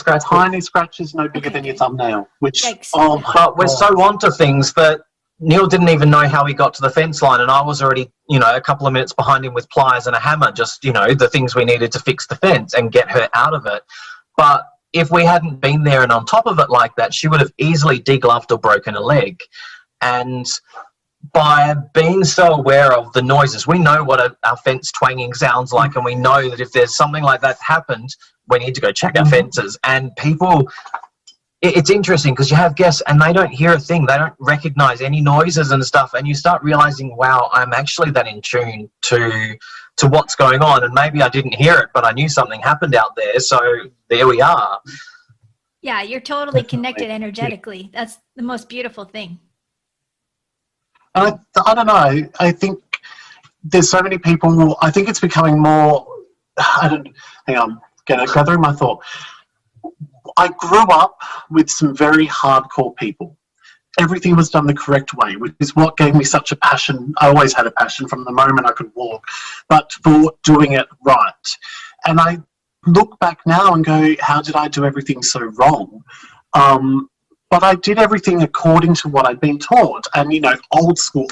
scratches, no bigger than your thumbnail. Which, Yikes. oh my but we're God. so onto things that Neil didn't even know how he got to the fence line, and I was already, you know, a couple of minutes behind him with pliers and a hammer, just, you know, the things we needed to fix the fence and get her out of it. But if we hadn't been there and on top of it like that, she would have easily degloved or broken a leg. And by being so aware of the noises, we know what our fence twanging sounds like, and we know that if there's something like that happened, we need to go check our fences. And people, it's interesting because you have guests and they don't hear a thing, they don't recognise any noises and stuff, and you start realising, wow, I'm actually that in tune to what's going on, and maybe I didn't hear it, but I knew something happened out there, so there we are. Yeah, you're totally connected energetically. That's the most beautiful thing. I don't know. I think there's so many people. I think it's becoming more. Hang on, gathering my thought. I grew up with some very hardcore people. Everything was done the correct way, which is what gave me such a passion. I always had a passion from the moment I could walk, but for doing it right. And I look back now and go, how did I do everything so wrong? But I did everything according to what I'd been taught. And, you know, old school,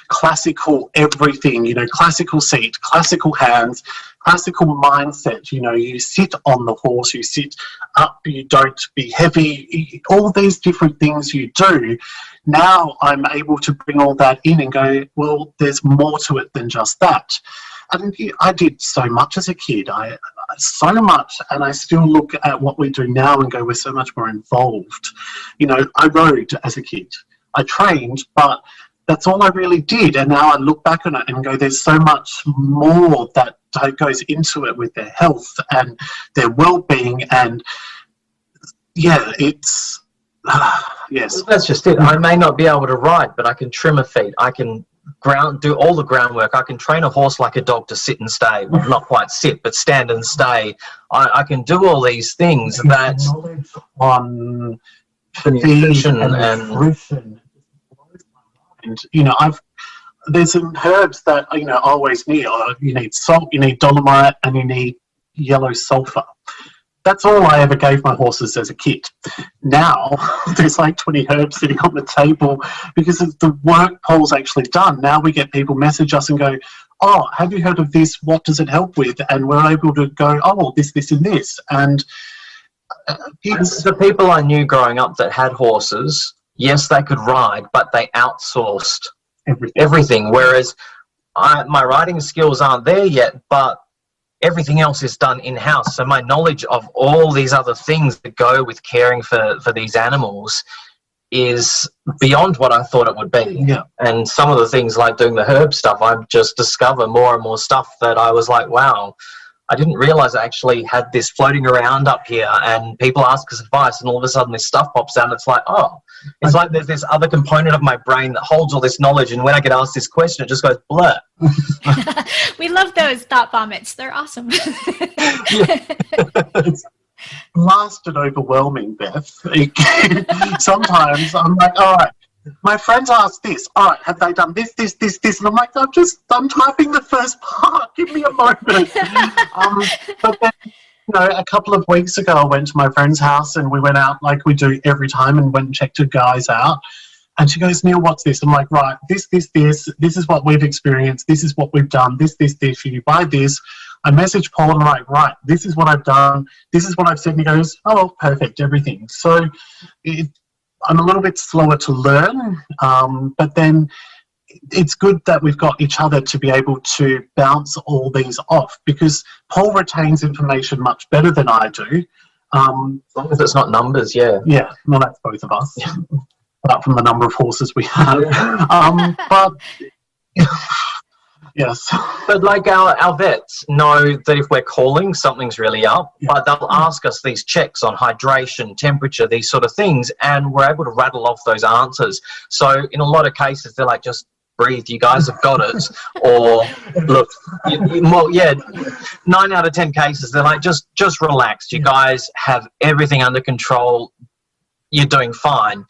classical everything, you know, classical seat, classical hands, classical mindset. You know, you sit on the horse, you sit up, you don't be heavy, all these different things you do. Now I'm able to bring all that in and go, well, there's more to it than just that. And I did so much as a kid, so much, and I still look at what we do now and go, we're so much more involved. You know, I rode as a kid, I trained, but that's all I really did. And now I look back on it and go, there's so much more that goes into it with their health and their well-being. And yeah, it's, yes. That's just it. I may not be able to ride, but I can trim a feet. I can do all the groundwork. I can train a horse like a dog to sit and stay. Well, not quite sit, but stand and stay. I can do all these things that on nutrition and nutrition. And you know, there's some herbs that, you know, I always need. You need salt, you need dolomite, and you need yellow sulphur. That's all I ever gave my horses as a kid. Now there's like 20 herbs sitting on the table because of the work Paul's actually done. Now we get people message us and go, oh, have you heard of this? What does it help with? And we're able to go, oh, well, this, and this. And the people I knew growing up that had horses, yes, they could ride, but they outsourced everything. Whereas my riding skills aren't there yet, but everything else is done in-house. So my knowledge of all these other things that go with caring for these animals is beyond what I thought it would be. Yeah. And some of the things like doing the herb stuff, I just discover more and more stuff that I was like, wow, I didn't realize I actually had this floating around up here, and people ask us advice and all of a sudden this stuff pops out and it's like, oh, It's like there's this other component of my brain that holds all this knowledge, and when I get asked this question, it just goes blur. We love those thought vomits. They're awesome. It's blast and overwhelming, Beth. Sometimes I'm like, all right, my friends asked this. All right, have they done this? And I'm like, I'm typing the first part. Give me a moment. But then, a couple of weeks ago, I went to my friend's house and we went out like we do every time and went and checked her guys out. And she goes, Neil, what's this? I'm like, right, this is what we've experienced. This is what we've done. This. You buy this. I message Paul and I'm like, right, this is what I've done. This is what I've said. And he goes, oh, perfect, everything. So I'm a little bit slower to learn, but then it's good that we've got each other to be able to bounce all these off, because Paul retains information much better than I do. As long as it's not numbers, yeah. Yeah, well, that's both of us, apart from the number of horses we have. But yes. But like our vets know that if we're calling, something's really up, but they'll ask us these checks on hydration, temperature, these sort of things, and we're able to rattle off those answers. So in a lot of cases, they're like, just breathe, you guys have got it. Or look, 9 out of 10 cases, they're like, just relax. You guys have everything under control. You're doing fine.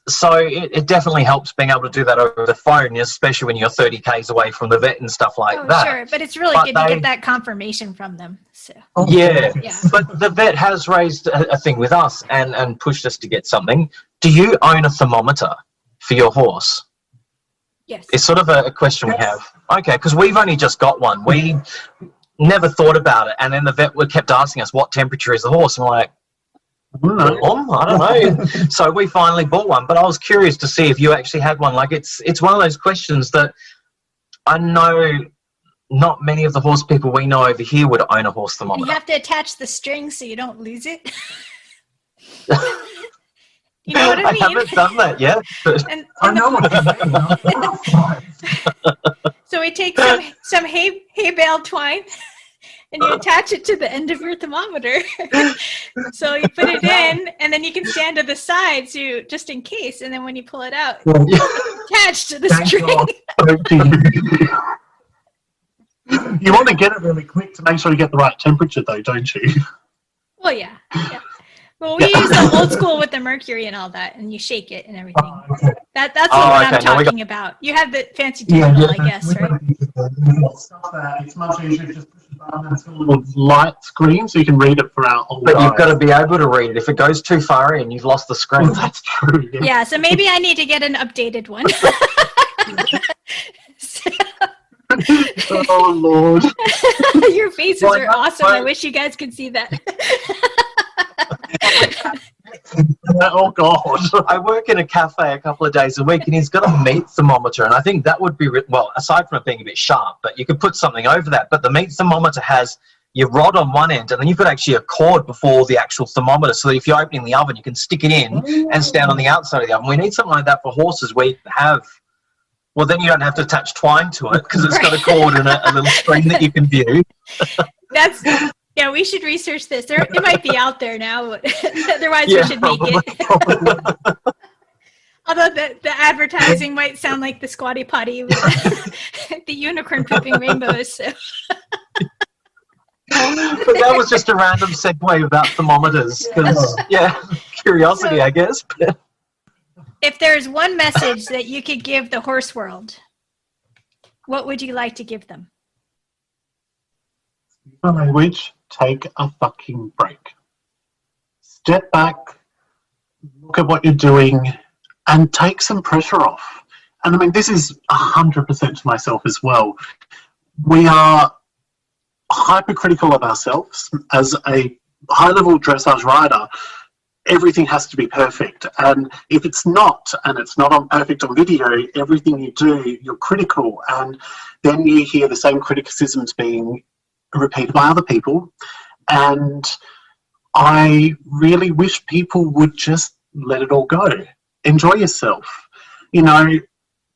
So it definitely helps being able to do that over the phone, especially when you're 30 k's away from the vet and stuff like that. Sure, but it's really good to get that confirmation from them. So. Yeah, but the vet has raised a thing with us and pushed us to get something. Do you own a thermometer for your horse? Yes. It's sort of a question we have. Okay, because we've only just got one. We never thought about it, and then the vet kept asking us, what temperature is the horse? And we're like, I don't know. So we finally bought one, but I was curious to see if you actually had one. Like it's one of those questions that I know not many of the horse people we know over here would own a horse thermometer. You have to attach the string so you don't lose it. You know what I mean? I haven't done that yet. And I know what So we take some hay bale twine and you attach it to the end of your thermometer. So you put it in, and then you can stand to the side, so just in case. And then when you pull it out, it's attached to the string. You want to get it really quick to make sure you get the right temperature, though, don't you? Well, yeah. Well, we use the old school with the mercury and all that, and you shake it and everything. Oh, okay. That's what I'm talking about. You have the fancy digital, I guess, right? It's much easier to just push the button, and it's got a little light screen, so you can read it for our old But you've got to be able to read it. If it goes too far in, you've lost the screen. Well, that's true. Yeah, so maybe I need to get an updated one. Oh, Lord. Your faces are awesome. I wish you guys could see that. Oh, God. I work in a cafe a couple of days a week, and he's got a meat thermometer, and I think that would be, well, aside from it being a bit sharp, but you could put something over that. But the meat thermometer has your rod on one end, and then you've got actually a cord before the actual thermometer, so that if you're opening the oven, you can stick it in and stand on the outside of the oven. We need something like that for horses where you have, well, then you don't have to attach twine to it because it's got a cord and a little screen that you can view. Yeah, we should research this. It might be out there now. Otherwise, we should make it. Although the advertising might sound like the Squatty Potty with the unicorn pooping rainbows. So. But that was just a random segue about thermometers. Curiosity, I guess. If there's one message that you could give the horse world, what would you like to give them? Language, take a fucking break. Step back, look at what you're doing, and take some pressure off. And I mean, this is 100% to myself as well. We are hypercritical of ourselves. As a high-level dressage rider, everything has to be perfect. And if it's not, and it's not on perfect on video, everything you do, you're critical. And then you hear the same criticisms being repeated by other people. And I really wish people would just let it all go. Enjoy yourself. You know,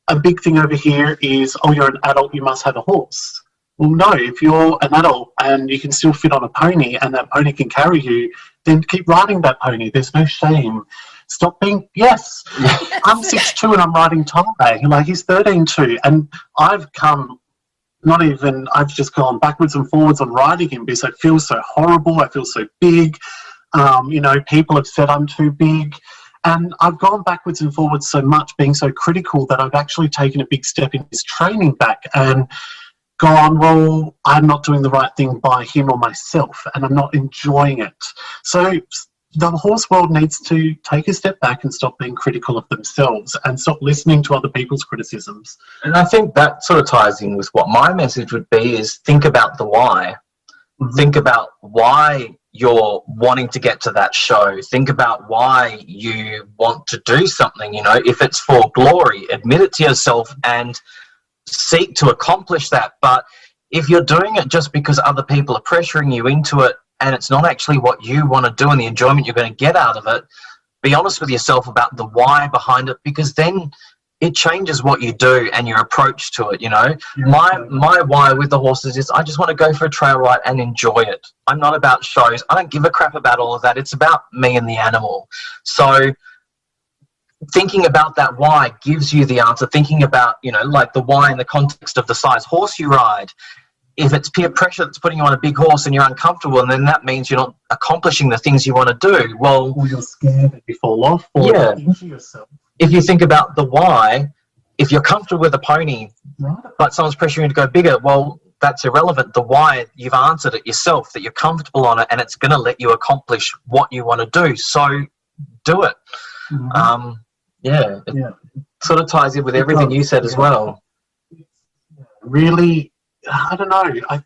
a big thing over here is, oh, you're an adult, you must have a horse. Well, no, if you're an adult and you can still fit on a pony and that pony can carry you, then keep riding that pony. There's no shame. Stop being, yes. I'm 6'2" and I'm riding Tayledras. Like, he's 13'2", and I've just gone backwards and forwards on riding him because I feel so horrible. I feel so big. People have said I'm too big. And I've gone backwards and forwards so much, being so critical, that I've actually taken a big step in his training back and gone, well, I'm not doing the right thing by him or myself, and I'm not enjoying it. So the horse world needs to take a step back and stop being critical of themselves and stop listening to other people's criticisms. And I think that sort of ties in with what my message would be, is think about the why. Mm-hmm. Think about why you're wanting to get to that show. Think about why you want to do something. If it's for glory, admit it to yourself and seek to accomplish that. But if you're doing it just because other people are pressuring you into it and it's not actually what you want to do and the enjoyment you're going to get out of it, be honest with yourself about the why behind it, because then it changes what you do and your approach to it. My why with the horses is I just want to go for a trail ride and enjoy it. I'm not about shows. I don't give a crap about all of that. It's about me and the animal. So thinking about that why gives you the answer. Thinking about, like the why in the context of the size horse you ride. If it's peer pressure that's putting you on a big horse and you're uncomfortable, and then that means you're not accomplishing the things you want to do. Well, or you're scared that you fall off, or you injure yourself. If you think about the why, if you're comfortable with a pony, but someone's pressuring you to go bigger, well, that's irrelevant. The why, you've answered it yourself, that you're comfortable on it and it's going to let you accomplish what you want to do. So do it. Mm-hmm. It sort of ties in with everything you said as well. Really, I don't know. I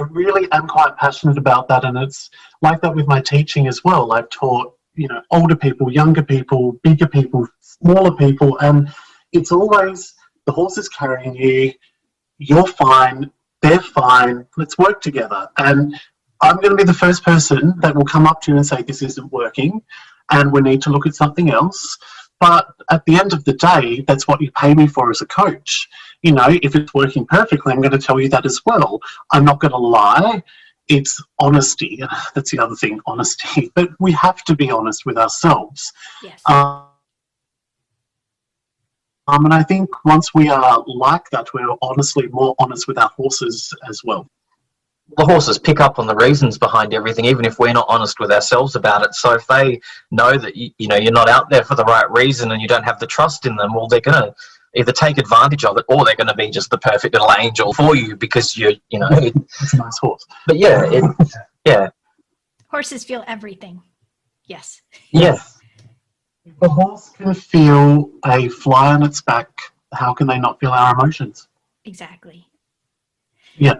really am quite passionate about that, and it's like that with my teaching as well. I've taught, older people, younger people, bigger people, smaller people, and it's always the horse is carrying you, you're fine, they're fine, let's work together. And I'm going to be the first person that will come up to you and say, this isn't working and we need to look at something else. But at the end of the day, that's what you pay me for as a coach. If it's working perfectly, I'm going to tell you that as well. I'm not going to lie. It's honesty. That's the other thing, honesty. But we have to be honest with ourselves. Yes. And I think once we are like that, we're honestly more honest with our horses as well. The horses pick up on the reasons behind everything, even if we're not honest with ourselves about it. So if they know that you're not out there for the right reason and you don't have the trust in them, well, they're going to either take advantage of it or they're going to be just the perfect little angel for you because it's a nice horse. But yeah. Horses feel everything. Yes. Yes. If a horse can feel a fly on its back, how can they not feel our emotions? Exactly. Yeah.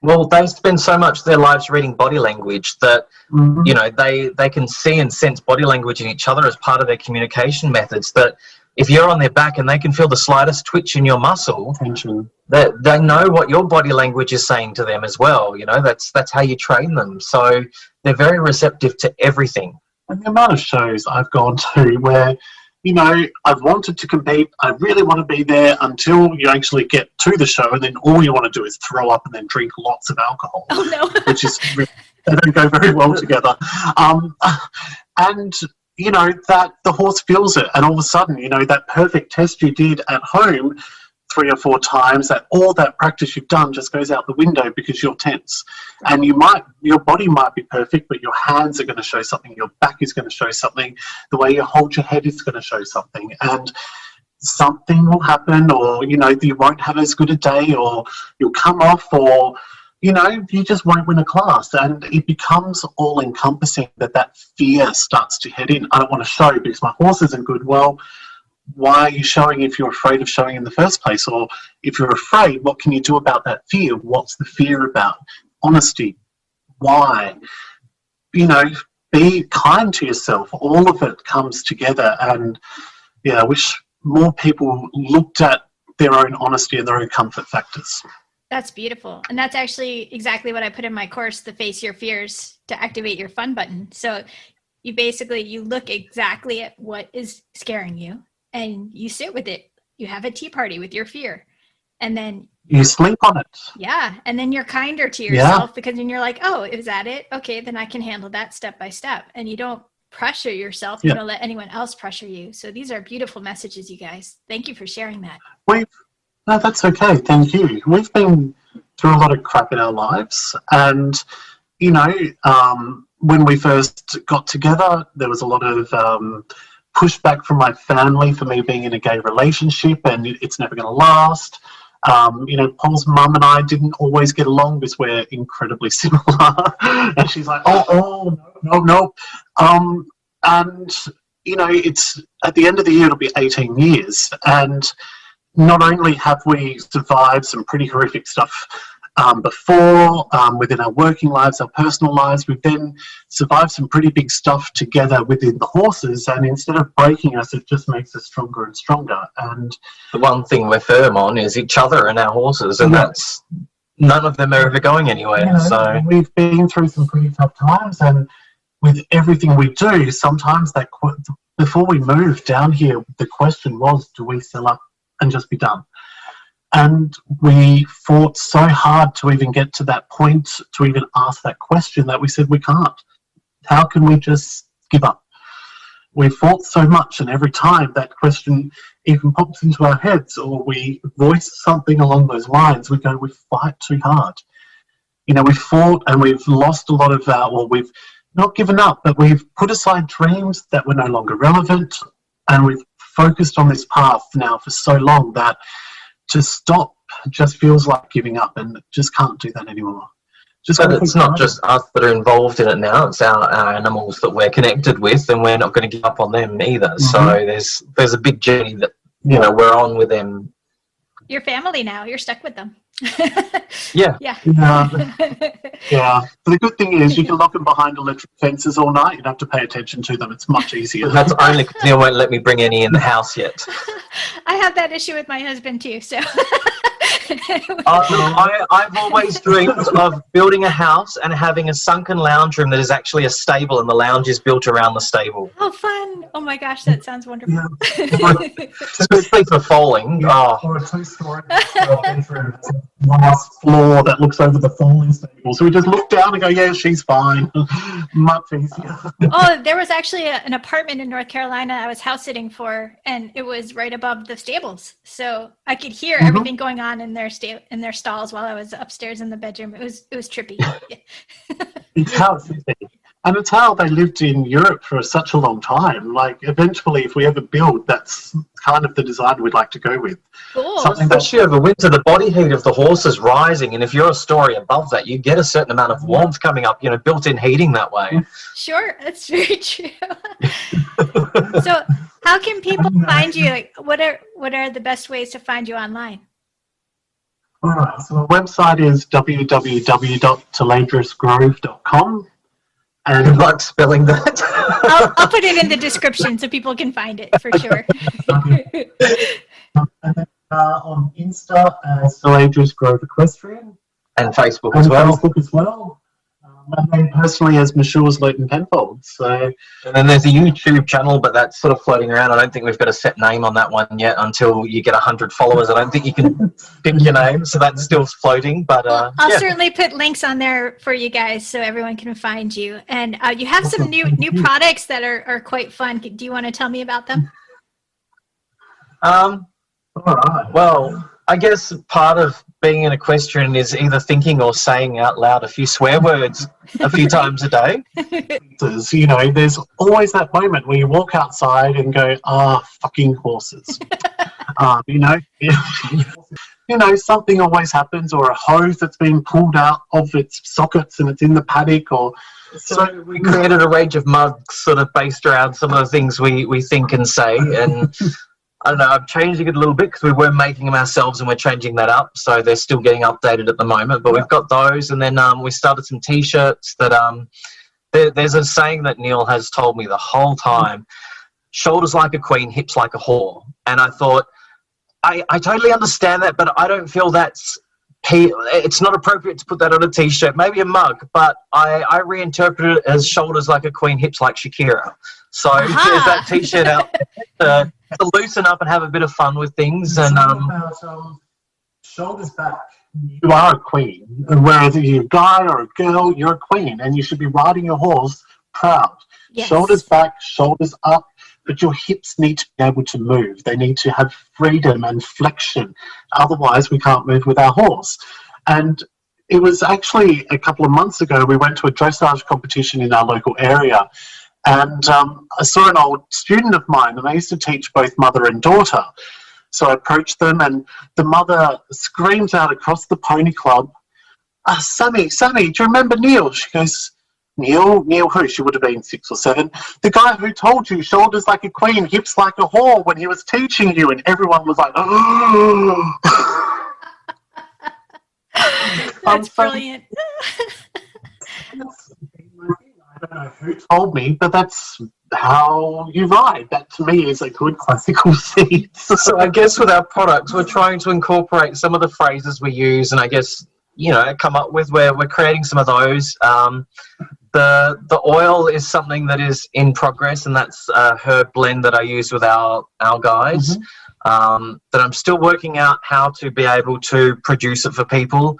Well, they spend so much of their lives reading body language that, they can see and sense body language in each other as part of their communication methods, that if you're on their back and they can feel the slightest twitch in your muscle, they know what your body language is saying to them as well. That's how you train them. So they're very receptive to everything. And the amount of shows I've gone to where, I've wanted to compete, I really want to be there until you actually get to the show, and then all you want to do is throw up and then drink lots of alcohol. Oh, no. Which is, they don't go very well together. And, that the horse feels it, and all of a sudden, that perfect test you did at home 3 or 4 times, that all that practice you've done just goes out the window because you're tense. And your body might be perfect, but your hands are going to show something, your back is going to show something, the way you hold your head is going to show something, and something will happen, or you won't have as good a day, or you'll come off, or you just won't win a class. And it becomes all encompassing, that fear starts to head in. I don't want to show because my horse isn't good. Well, why are you showing if you're afraid of showing in the first place? Or if you're afraid, what can you do about that fear? What's the fear about? Honesty. Why? Be kind to yourself. All of it comes together. And I wish more people looked at their own honesty and their own comfort factors. That's beautiful. And that's actually exactly what I put in my course, the Face Your Fears to Activate Your Fun button. So you look exactly at what is scaring you, and you sit with it. You have a tea party with your fear, and then you sleep on it. Yeah. And then you're kinder to yourself because then you're like, oh, is that it? Okay, then I can handle that step by step. And you don't pressure yourself. You don't let anyone else pressure you. So these are beautiful messages, you guys. Thank you for sharing that. No, that's okay. Thank you. We've been through a lot of crap in our lives, and you know, when we first got together, there was a lot of pushback from my family for me being in a gay relationship, and it's never going to last. You know, Paul's mum and I didn't always get along because we're incredibly similar, and she's like, no. And you know, it's at the end of the year, it'll be 18 years, and not only have we survived some pretty horrific stuff before, within our working lives, our personal lives, we've then survived some pretty big stuff together within the horses, and instead of breaking us, it just makes us stronger and stronger. And the one thing we're firm on is each other and our horses, and that's none of them are ever going anywhere. You know, so we've been through some pretty tough times, and with everything we do, sometimes that before we moved down here, the question was, do we sell up and just be done? And we fought so hard to even get to that point, to even ask that question, that we said we can't. How can we just give up? We fought so much, and every time that question even pops into our heads, or we voice something along those lines, we go, we fight too hard. You know, we fought and we've lost a lot of we've not given up, but we've put aside dreams that were no longer relevant, and we've focused on this path now for so long that to stop just feels like giving up, and just can't do that anymore. But it's not just us that are involved in it now, it's our animals that we're connected with, and we're not going to give up on them either. Mm-hmm. So there's a big journey that you know we're on with them. Your family now, you're stuck with them. Yeah. But the good thing is you can lock them behind electric fences all night. You don't have to pay attention to them. It's much easier. That's only because Neil won't let me bring any in the house yet. I have that issue with my husband too, so... I've always dreamed of building a house and having a sunken lounge room that is actually a stable, and the lounge is built around the stable. Oh, fun. Oh my gosh, that sounds wonderful. Especially for foaling. Or a two-story bedroom, last floor that looks over the foaling stable. So we just look down and go, yeah, she's fine. Much easier. There was actually an apartment in North Carolina I was house sitting for, and it was right above the stables. So I could hear everything going on in their stalls while I was upstairs in the bedroom. It was trippy. It's how it should be. And it's how they lived in Europe for such a long time. Like, eventually, if we ever build, that's kind of the design we'd like to go with. Cool. Especially over winter, the body heat of the horse is rising, and if you're a story above that, you get a certain amount of warmth coming up, you know, built-in heating that way. Sure, that's very true. So how can people find you? Like, what are the best ways to find you online? All right, so our website is www.tayledrasgrove.com. And good luck spelling that. I'll put it in the description so people can find it for sure. And then, on Insta as Tayledras Grove Equestrian. And Facebook as well. And then personally as Michelle's Leighton Penfold. So, and then there's a YouTube channel, but that's sort of floating around. I don't think we've got a set name on that one yet until you get 100 followers. I don't think you can pick your name, so that's still floating. But I'll certainly put links on there for you guys so everyone can find you. And you have some new products that are quite fun. Do you want to tell me about them? all right. Well, I guess part of being an equestrian is either thinking or saying out loud a few swear words a few times a day. You know, there's always that moment where you walk outside and go, fucking horses. You know, something always happens, or a hose that's been pulled out of its sockets and it's in the paddock, or... So we created a range of mugs sort of based around some of the things we think and say, and... I don't know, I'm changing it a little bit because we were making them ourselves and we're changing that up. So they're still getting updated at the moment. But we've got those. And then we started some T-shirts that there's a saying that Neil has told me the whole time, shoulders like a queen, hips like a whore. And I thought, I totally understand that, but I don't feel it's not appropriate to put that on a T-shirt, maybe a mug, but I reinterpret it as shoulders like a queen, hips like Shakira. So there's that T-shirt out there to loosen up and have a bit of fun with things. And shoulders back, you are a queen. Whereas if you're a guy or a girl, you're a queen, and you should be riding your horse proud. Yes. Shoulders back, shoulders up, but your hips need to be able to move. They need to have freedom and flexion. Otherwise, we can't move with our horse. And it was actually a couple of months ago, we went to a dressage competition in our local area. And I saw an old student of mine, and I used to teach both mother and daughter. So I approached them, and the mother screams out across the pony club, Sammy, do you remember Neil? She goes, Neil who? She would have been 6 or 7. The guy who told you shoulders like a queen, hips like a whore when he was teaching you. And everyone was like, oh. That's brilliant. I don't know who told me, but that's how you ride. That to me is a good classical seat. So I guess with our products, we're trying to incorporate some of the phrases we use, and I guess, come up with where we're creating some of those. The oil is something that is in progress, and that's a herb blend that I use with our guys. That I'm still working out how to be able to produce it for people.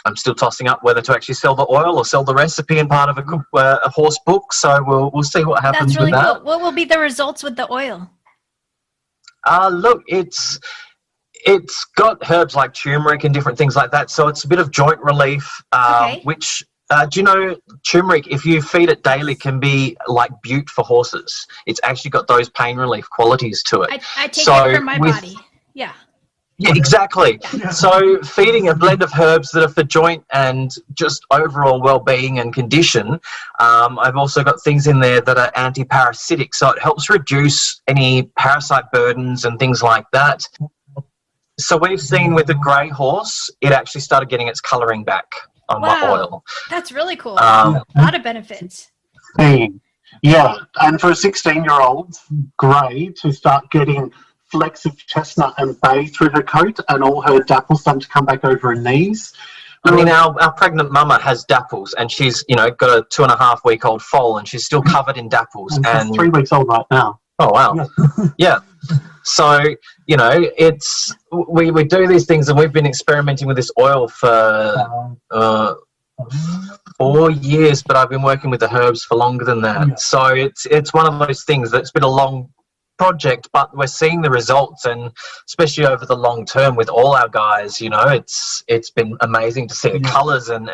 I'm still tossing up whether to actually sell the oil or sell the recipe in part of a horse book. So we'll see what happens. That's really with that. cool. What will be the results with the oil? Look, it's got herbs like turmeric and different things like that. So it's a bit of joint relief, which, do you know, turmeric, if you feed it daily, can be like bute for horses. It's actually got those pain relief qualities to it. I take it for my body. Yeah. Yeah, exactly. So feeding a blend of herbs that are for joint and just overall well-being and condition. I've also got things in there that are anti-parasitic, so it helps reduce any parasite burdens and things like that. So we've seen with the grey horse, it actually started getting its colouring back on my oil. That's really cool. A lot of benefits. Yeah, and for a 16-year-old grey to start getting flecks of chestnut and bay through her coat and all her dapples starting to come back over her knees. I mean, our pregnant mama has dapples, and she's, got a 2.5-week-old foal, and she's still covered in dapples. And she's 3 weeks old right now. Oh, wow. Yeah. So, it's we do these things, and we've been experimenting with this oil for 4 years, but I've been working with the herbs for longer than that. Yeah. So it's one of those things that's been a long project, but we're seeing the results, and especially over the long term with all our guys, it's been amazing to see the colours and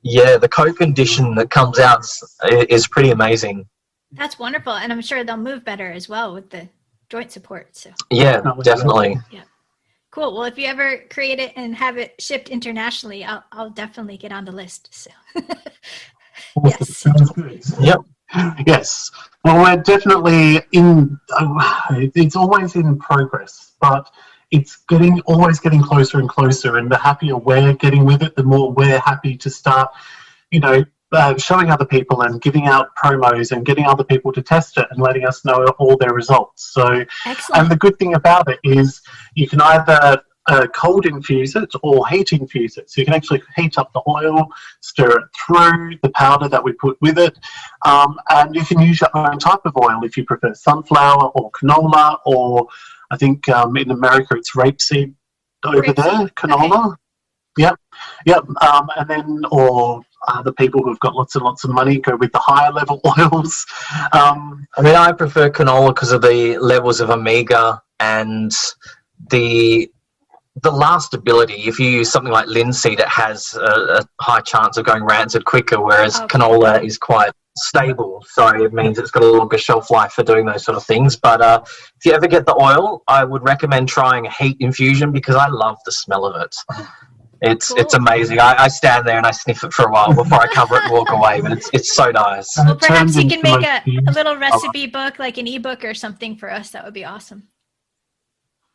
the coat condition that comes out is pretty amazing. That's wonderful, and I'm sure they'll move better as well with the joint support. So yeah, definitely. Yeah, cool. Well, if you ever create it and have it shipped internationally, I'll definitely get on the list. So yes. Sounds good. Yep. Yes. Well, we're definitely it's always in progress, but it's always getting closer and closer, and the happier we're getting with it, the more we're happy to start, showing other people and giving out promos and getting other people to test it and letting us know all their results. So, excellent. And the good thing about it is you can either cold infuse it or heat infuse it. So you can actually heat up the oil, stir it through the powder that we put with it, and you can use your own type of oil if you prefer sunflower or canola, or I think in America it's rapeseed over there, canola. Okay. Yep. And then, or the people who've got lots and lots of money go with the higher level oils. I prefer canola because of the levels of omega and the lastability. If you use something like linseed, it has a high chance of going rancid quicker, whereas canola is quite stable, so it means it's got a longer shelf life for doing those sort of things. But if you ever get the oil, I would recommend trying a heat infusion because I love the smell of it. It's amazing. I stand there and I sniff it for a while before I cover it and walk away, but it's so nice. Well, perhaps you can make a little recipe book, like an ebook or something for us. That would be awesome.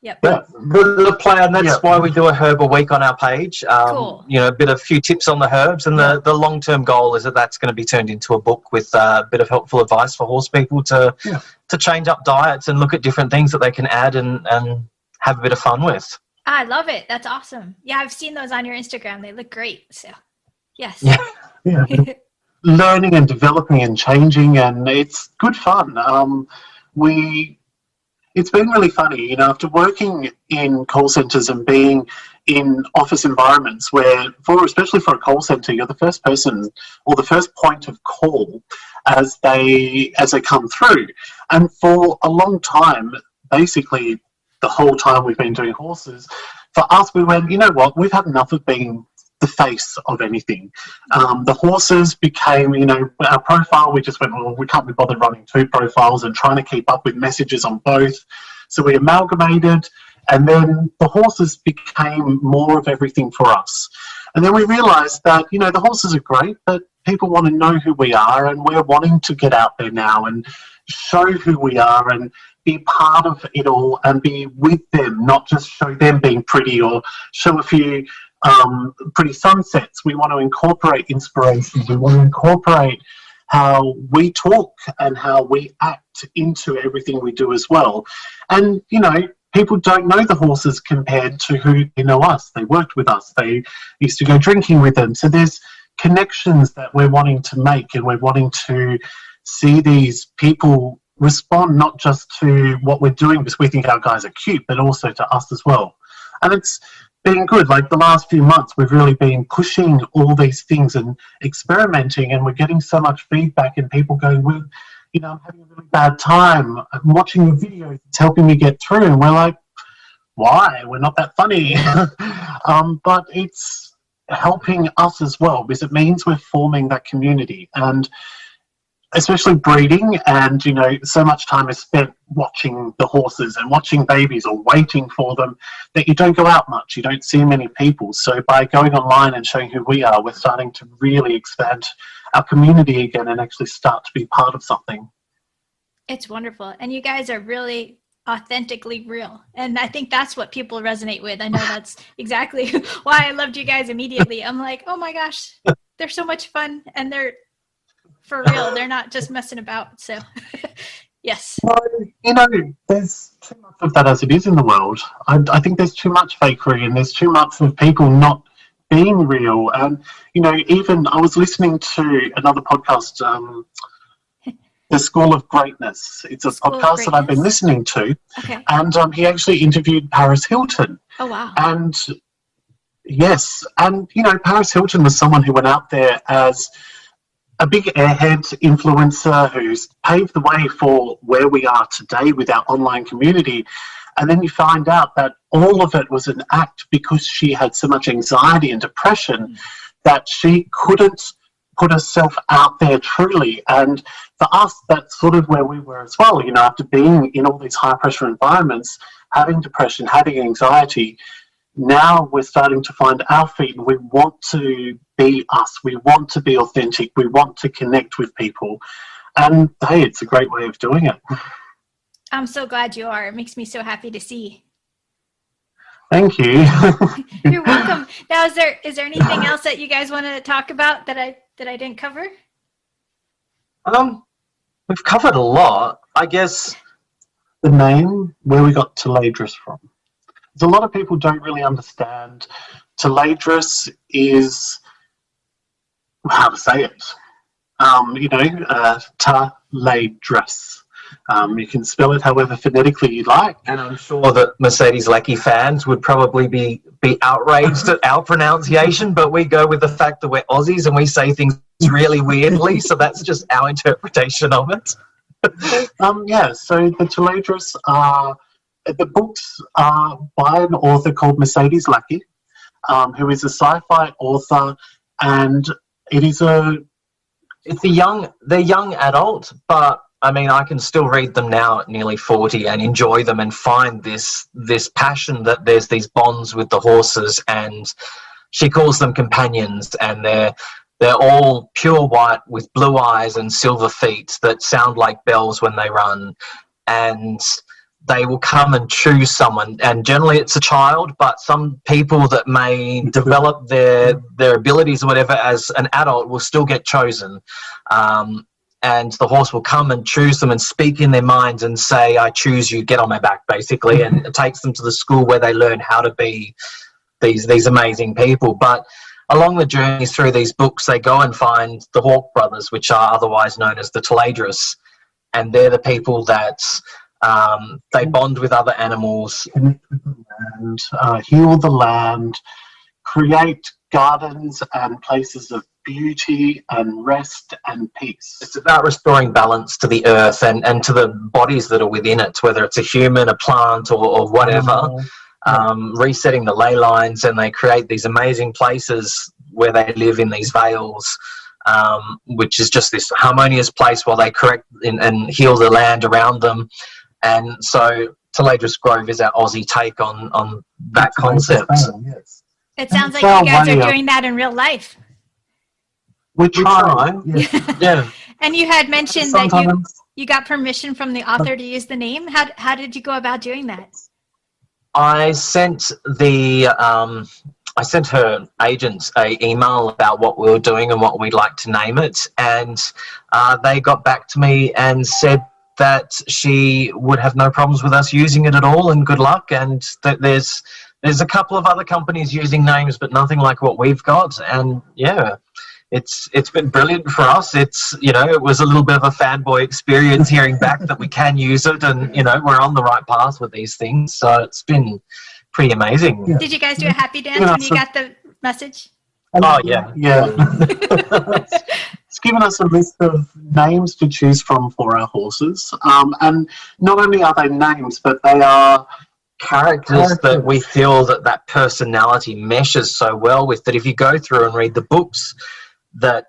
Yep. Yeah, the plan, that's why we do a herb a week on our page. Cool. A few tips on the herbs, and the long-term goal is that's going to be turned into a book with a bit of helpful advice for horse people to change up diets and look at different things that they can add and have a bit of fun with. I love it. That's awesome. Yeah, I've seen those on your Instagram. They look great. So, yes. Yeah. Learning and developing and changing, and it's good fun. It's been really funny, after working in call centres and being in office environments where, especially for a call centre, you're the first person or the first point of call as they come through. And for a long time, basically the whole time we've been doing horses, for us, we went, you know what, we've had enough of being the face of anything. The horses became, our profile, we just went, well, we can't be bothered running two profiles and trying to keep up with messages on both. So we amalgamated, and then the horses became more of everything for us. And then we realised that, the horses are great, but people want to know who we are, and we're wanting to get out there now and show who we are and be part of it all and be with them, not just show them being pretty or show a few pretty sunsets. We want to incorporate inspiration. We want to incorporate how we talk and how we act into everything we do as well. And, people don't know the horses compared to who they know us. They worked with us. They used to go drinking with them. So there's connections that we're wanting to make, and we're wanting to see these people respond not just to what we're doing because we think our guys are cute, but also to us as well. And it's been good. Like the last few months, we've really been pushing all these things and experimenting, and we're getting so much feedback and people going, well, I'm having a really bad time. I'm watching your videos. It's helping me get through. And we're like, why? We're not that funny. But it's helping us as well, because it means we're forming that community. And especially breeding, and so much time is spent watching the horses and watching babies or waiting for them that you don't go out much, you don't see many people. So by going online and showing who we are, we're starting to really expand our community again and actually start to be part of something. It's wonderful, and you guys are really authentically real, and I think that's what people resonate with. I know that's exactly why I loved you guys immediately. I'm like, oh my gosh, they're so much fun, and they're for real. They're not just messing about. So yes. Well, there's too much of that as it is in the world. I think there's too much fakery, and there's too much of people not being real. And even I was listening to another podcast, The School of Greatness. It's a podcast that I've been listening to. Okay. And he actually interviewed Paris Hilton. Oh wow. And yes, and Paris Hilton was someone who went out there as a big airhead influencer who's paved the way for where we are today with our online community. And then you find out that all of it was an act because she had so much anxiety and depression that she couldn't put herself out there truly. And for us, that's sort of where we were as well. After being in all these high pressure environments, having depression, having anxiety, now we're starting to find our feet, and we want to be us. We want to be authentic. We want to connect with people. And hey, it's a great way of doing it. I'm so glad you are. It makes me so happy to see. Thank you. You're welcome. Now, is there anything else that you guys want to talk about that I didn't cover? We've covered a lot. I guess the name, where we got Tayledras from. A lot of people don't really understand. Tayledras is how to say it. Tayledras. You can spell it however phonetically you like. And I'm sure that Mercedes Lackey fans would probably be outraged at our pronunciation, but we go with the fact that we're Aussies and we say things really weirdly, so that's just our interpretation of it. So the Tayledras are... The books are by an author called Mercedes Lackey, who is a sci-fi author, and they're young adult, but I mean, I can still read them now at nearly 40 and enjoy them and find this passion that there's these bonds with the horses, and she calls them companions, and they're all pure white with blue eyes and silver feet that sound like bells when they run, and they will come and choose someone, and generally it's a child, but some people that may develop their abilities or whatever as an adult will still get chosen. And the horse will come and choose them and speak in their minds and say, I choose you, get on my back, basically, and it takes them to the school where they learn how to be these amazing people. But along the journey through these books, they go and find the Hawke brothers, which are otherwise known as the Tayledras, and they're the people that They bond with other animals. Connect with the land, heal the land, create gardens and places of beauty and rest and peace. It's about restoring balance to the earth and to the bodies that are within it, whether it's a human, a plant, or whatever. Resetting the ley lines, and they create these amazing places where they live in these vales, which is just this harmonious place while they correct and heal the land around them. And so Tayledras Grove is our Aussie take on that concept. Yes. It sounds like you guys are doing that in real life. We try. Yeah. And you had mentioned that you got permission from the author to use the name. How did you go about doing that? I sent her agents an email about what we were doing and what we'd like to name it, and they got back to me and said that she would have no problems with us using it at all, and good luck, and that there's a couple of other companies using names, but nothing like what we've got. And yeah, it's been brilliant for us. It's, it was a little bit of a fanboy experience hearing back that we can use it, and we're on the right path with these things. So it's been pretty amazing. Yeah. Did you guys do a happy dance when you got the message? Oh yeah. It's given us a list of names to choose from for our horses, and not only are they names, but they are characters that we feel that personality meshes so well with, that if you go through and read the books that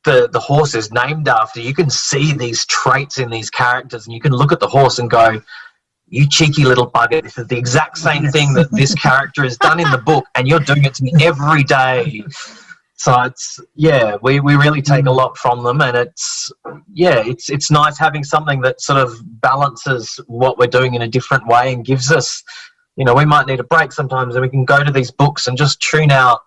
the horse is named after, you can see these traits in these characters, and you can look at the horse and go, you cheeky little bugger, this is the exact same thing that this character has done in the book, and you're doing it to me every day. So it's, we really take a lot from them, and it's nice having something that sort of balances what we're doing in a different way and gives us, we might need a break sometimes, and we can go to these books and just tune out,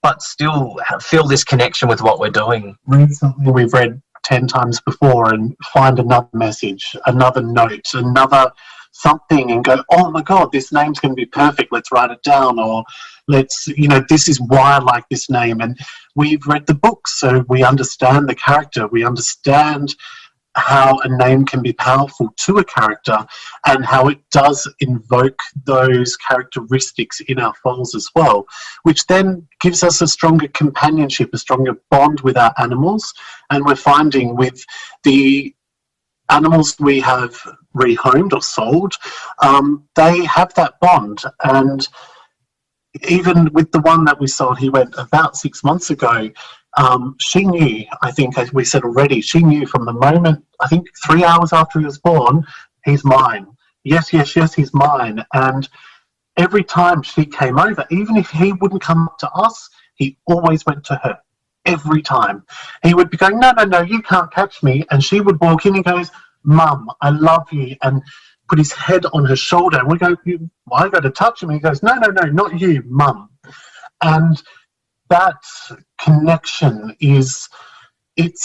but still feel this connection with what we're doing. Read something we've read 10 times before and find another message, another note, another something, and go, oh my God, this name's going to be perfect. Let's write it down, or let's, this is why I like this name. And we've read the books, so we understand the character. We understand how a name can be powerful to a character, and how it does invoke those characteristics in our foals as well, which then gives us a stronger companionship, a stronger bond with our animals. And we're finding with the animals we have rehomed or sold, they have that bond. And even with the one that we sold, he went about 6 months ago, she knew, I think, as we said already, she knew from the moment, I think 3 hours after he was born, he's mine. Yes, he's mine. And every time she came over, even if he wouldn't come up to us, he always went to her. Every time. He would be going, no, you can't catch me. And she would walk in and goes, Mum, I love you, and put his head on her shoulder. And we go, I go to touch him. And he goes, no, not you, Mum. And that connection it's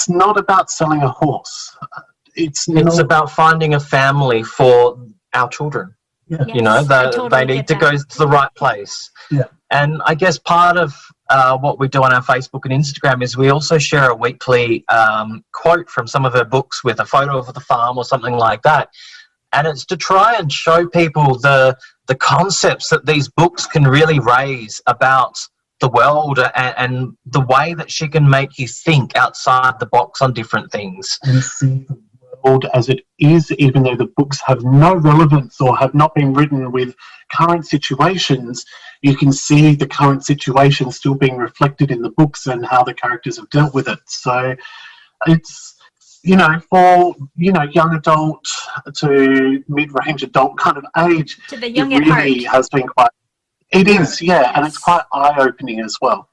not about selling a horse. It's about finding a family for our children. Yeah. Yes, they need to go to the right place. Yeah. And I guess part of what we do on our Facebook and Instagram is we also share a weekly quote from some of her books with a photo of the farm or something like that. And it's to try and show people the concepts that these books can really raise about the world, and the way that she can make you think outside the box on different things. And see the world as it is, even though the books have no relevance or have not been written with current situations, you can see the current situation still being reflected in the books and how the characters have dealt with it. So it's, for, young adult to mid-range adult kind of age, to the young it really has been quite, it is, and it's quite eye-opening as well,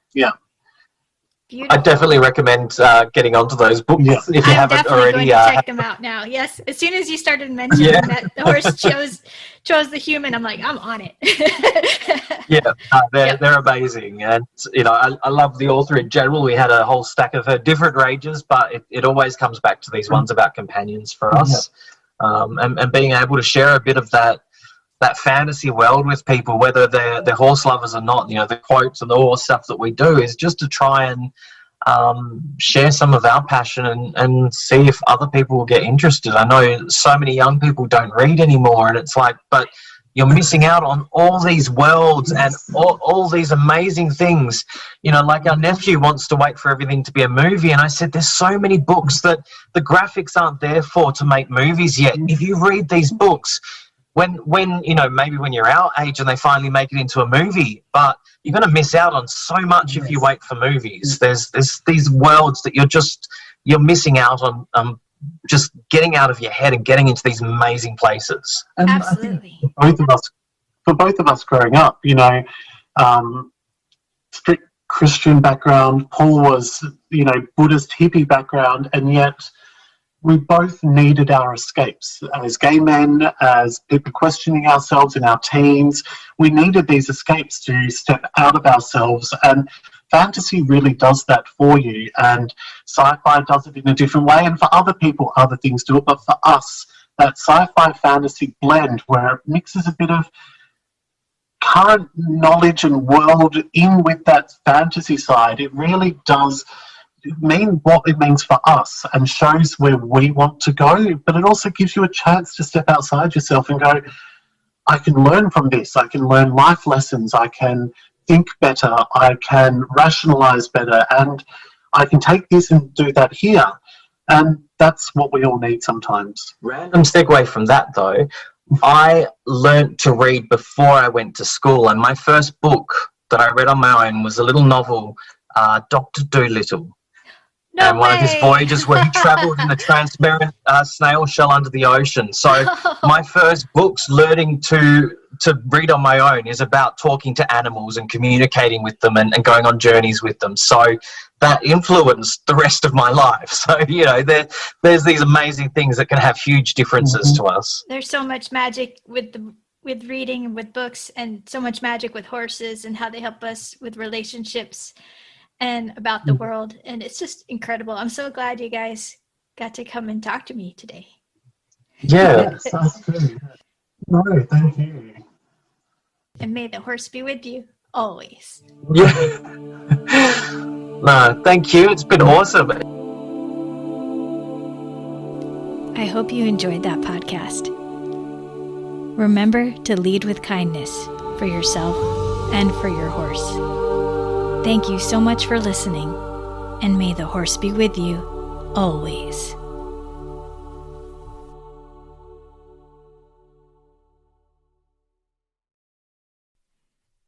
Beautiful. I definitely recommend getting onto those books if you haven't already. Going to check them out now. Yes, as soon as you started mentioning that the horse chose the human, I'm like, I'm on it. They're amazing, and I love the author in general. We had a whole stack of her different ranges, but it always comes back to these ones about companions for us, and being able to share a bit of that fantasy world with people, whether they're horse lovers or not. The quotes and all stuff that we do is just to try and share some of our passion and see if other people will get interested. I know so many young people don't read anymore, and it's like, but you're missing out on all these worlds and all these amazing things. Like our nephew wants to wait for everything to be a movie, and I said there's so many books that the graphics aren't there for to make movies yet. If you read these books, when maybe when you're our age and they finally make it into a movie, but you're going to miss out on so much if you wait for movies. There's these worlds that you're missing out on, just getting out of your head and getting into these amazing places. And Absolutely. I think for both of us growing up, strict Christian background, Paul was, Buddhist hippie background, and yet we both needed our escapes. As gay men, as people questioning ourselves in our teens, we needed these escapes to step out of ourselves, and fantasy really does that for you, and sci-fi does it in a different way, and for other people, other things do it, but for us, that sci-fi fantasy blend where it mixes a bit of current knowledge and world in with that fantasy side, it really does mean what it means for us and shows where we want to go, but it also gives you a chance to step outside yourself and go, I can learn from this, I can learn life lessons, I can think better, I can rationalize better, and I can take this and do that here. And that's what we all need sometimes. Random segue from that though, I learnt to read before I went to school, and my first book that I read on my own was a little novel, Dr. Dolittle. No and one of his way. voyages where he travelled in a transparent snail shell under the ocean. So my first books learning to read on my own is about talking to animals and communicating with them and going on journeys with them. So that influenced the rest of my life. So, there's these amazing things that can have huge differences to us. There's so much magic with reading and with books, and so much magic with horses and how they help us with relationships and about the world. And it's just incredible. I'm so glad you guys got to come and talk to me today. Yeah. That's good. No, thank you. And may the horse be with you always. Yeah. No, thank you. It's been awesome. I hope you enjoyed that podcast. Remember to lead with kindness for yourself and for your horse. Thank you so much for listening, and may the horse be with you always.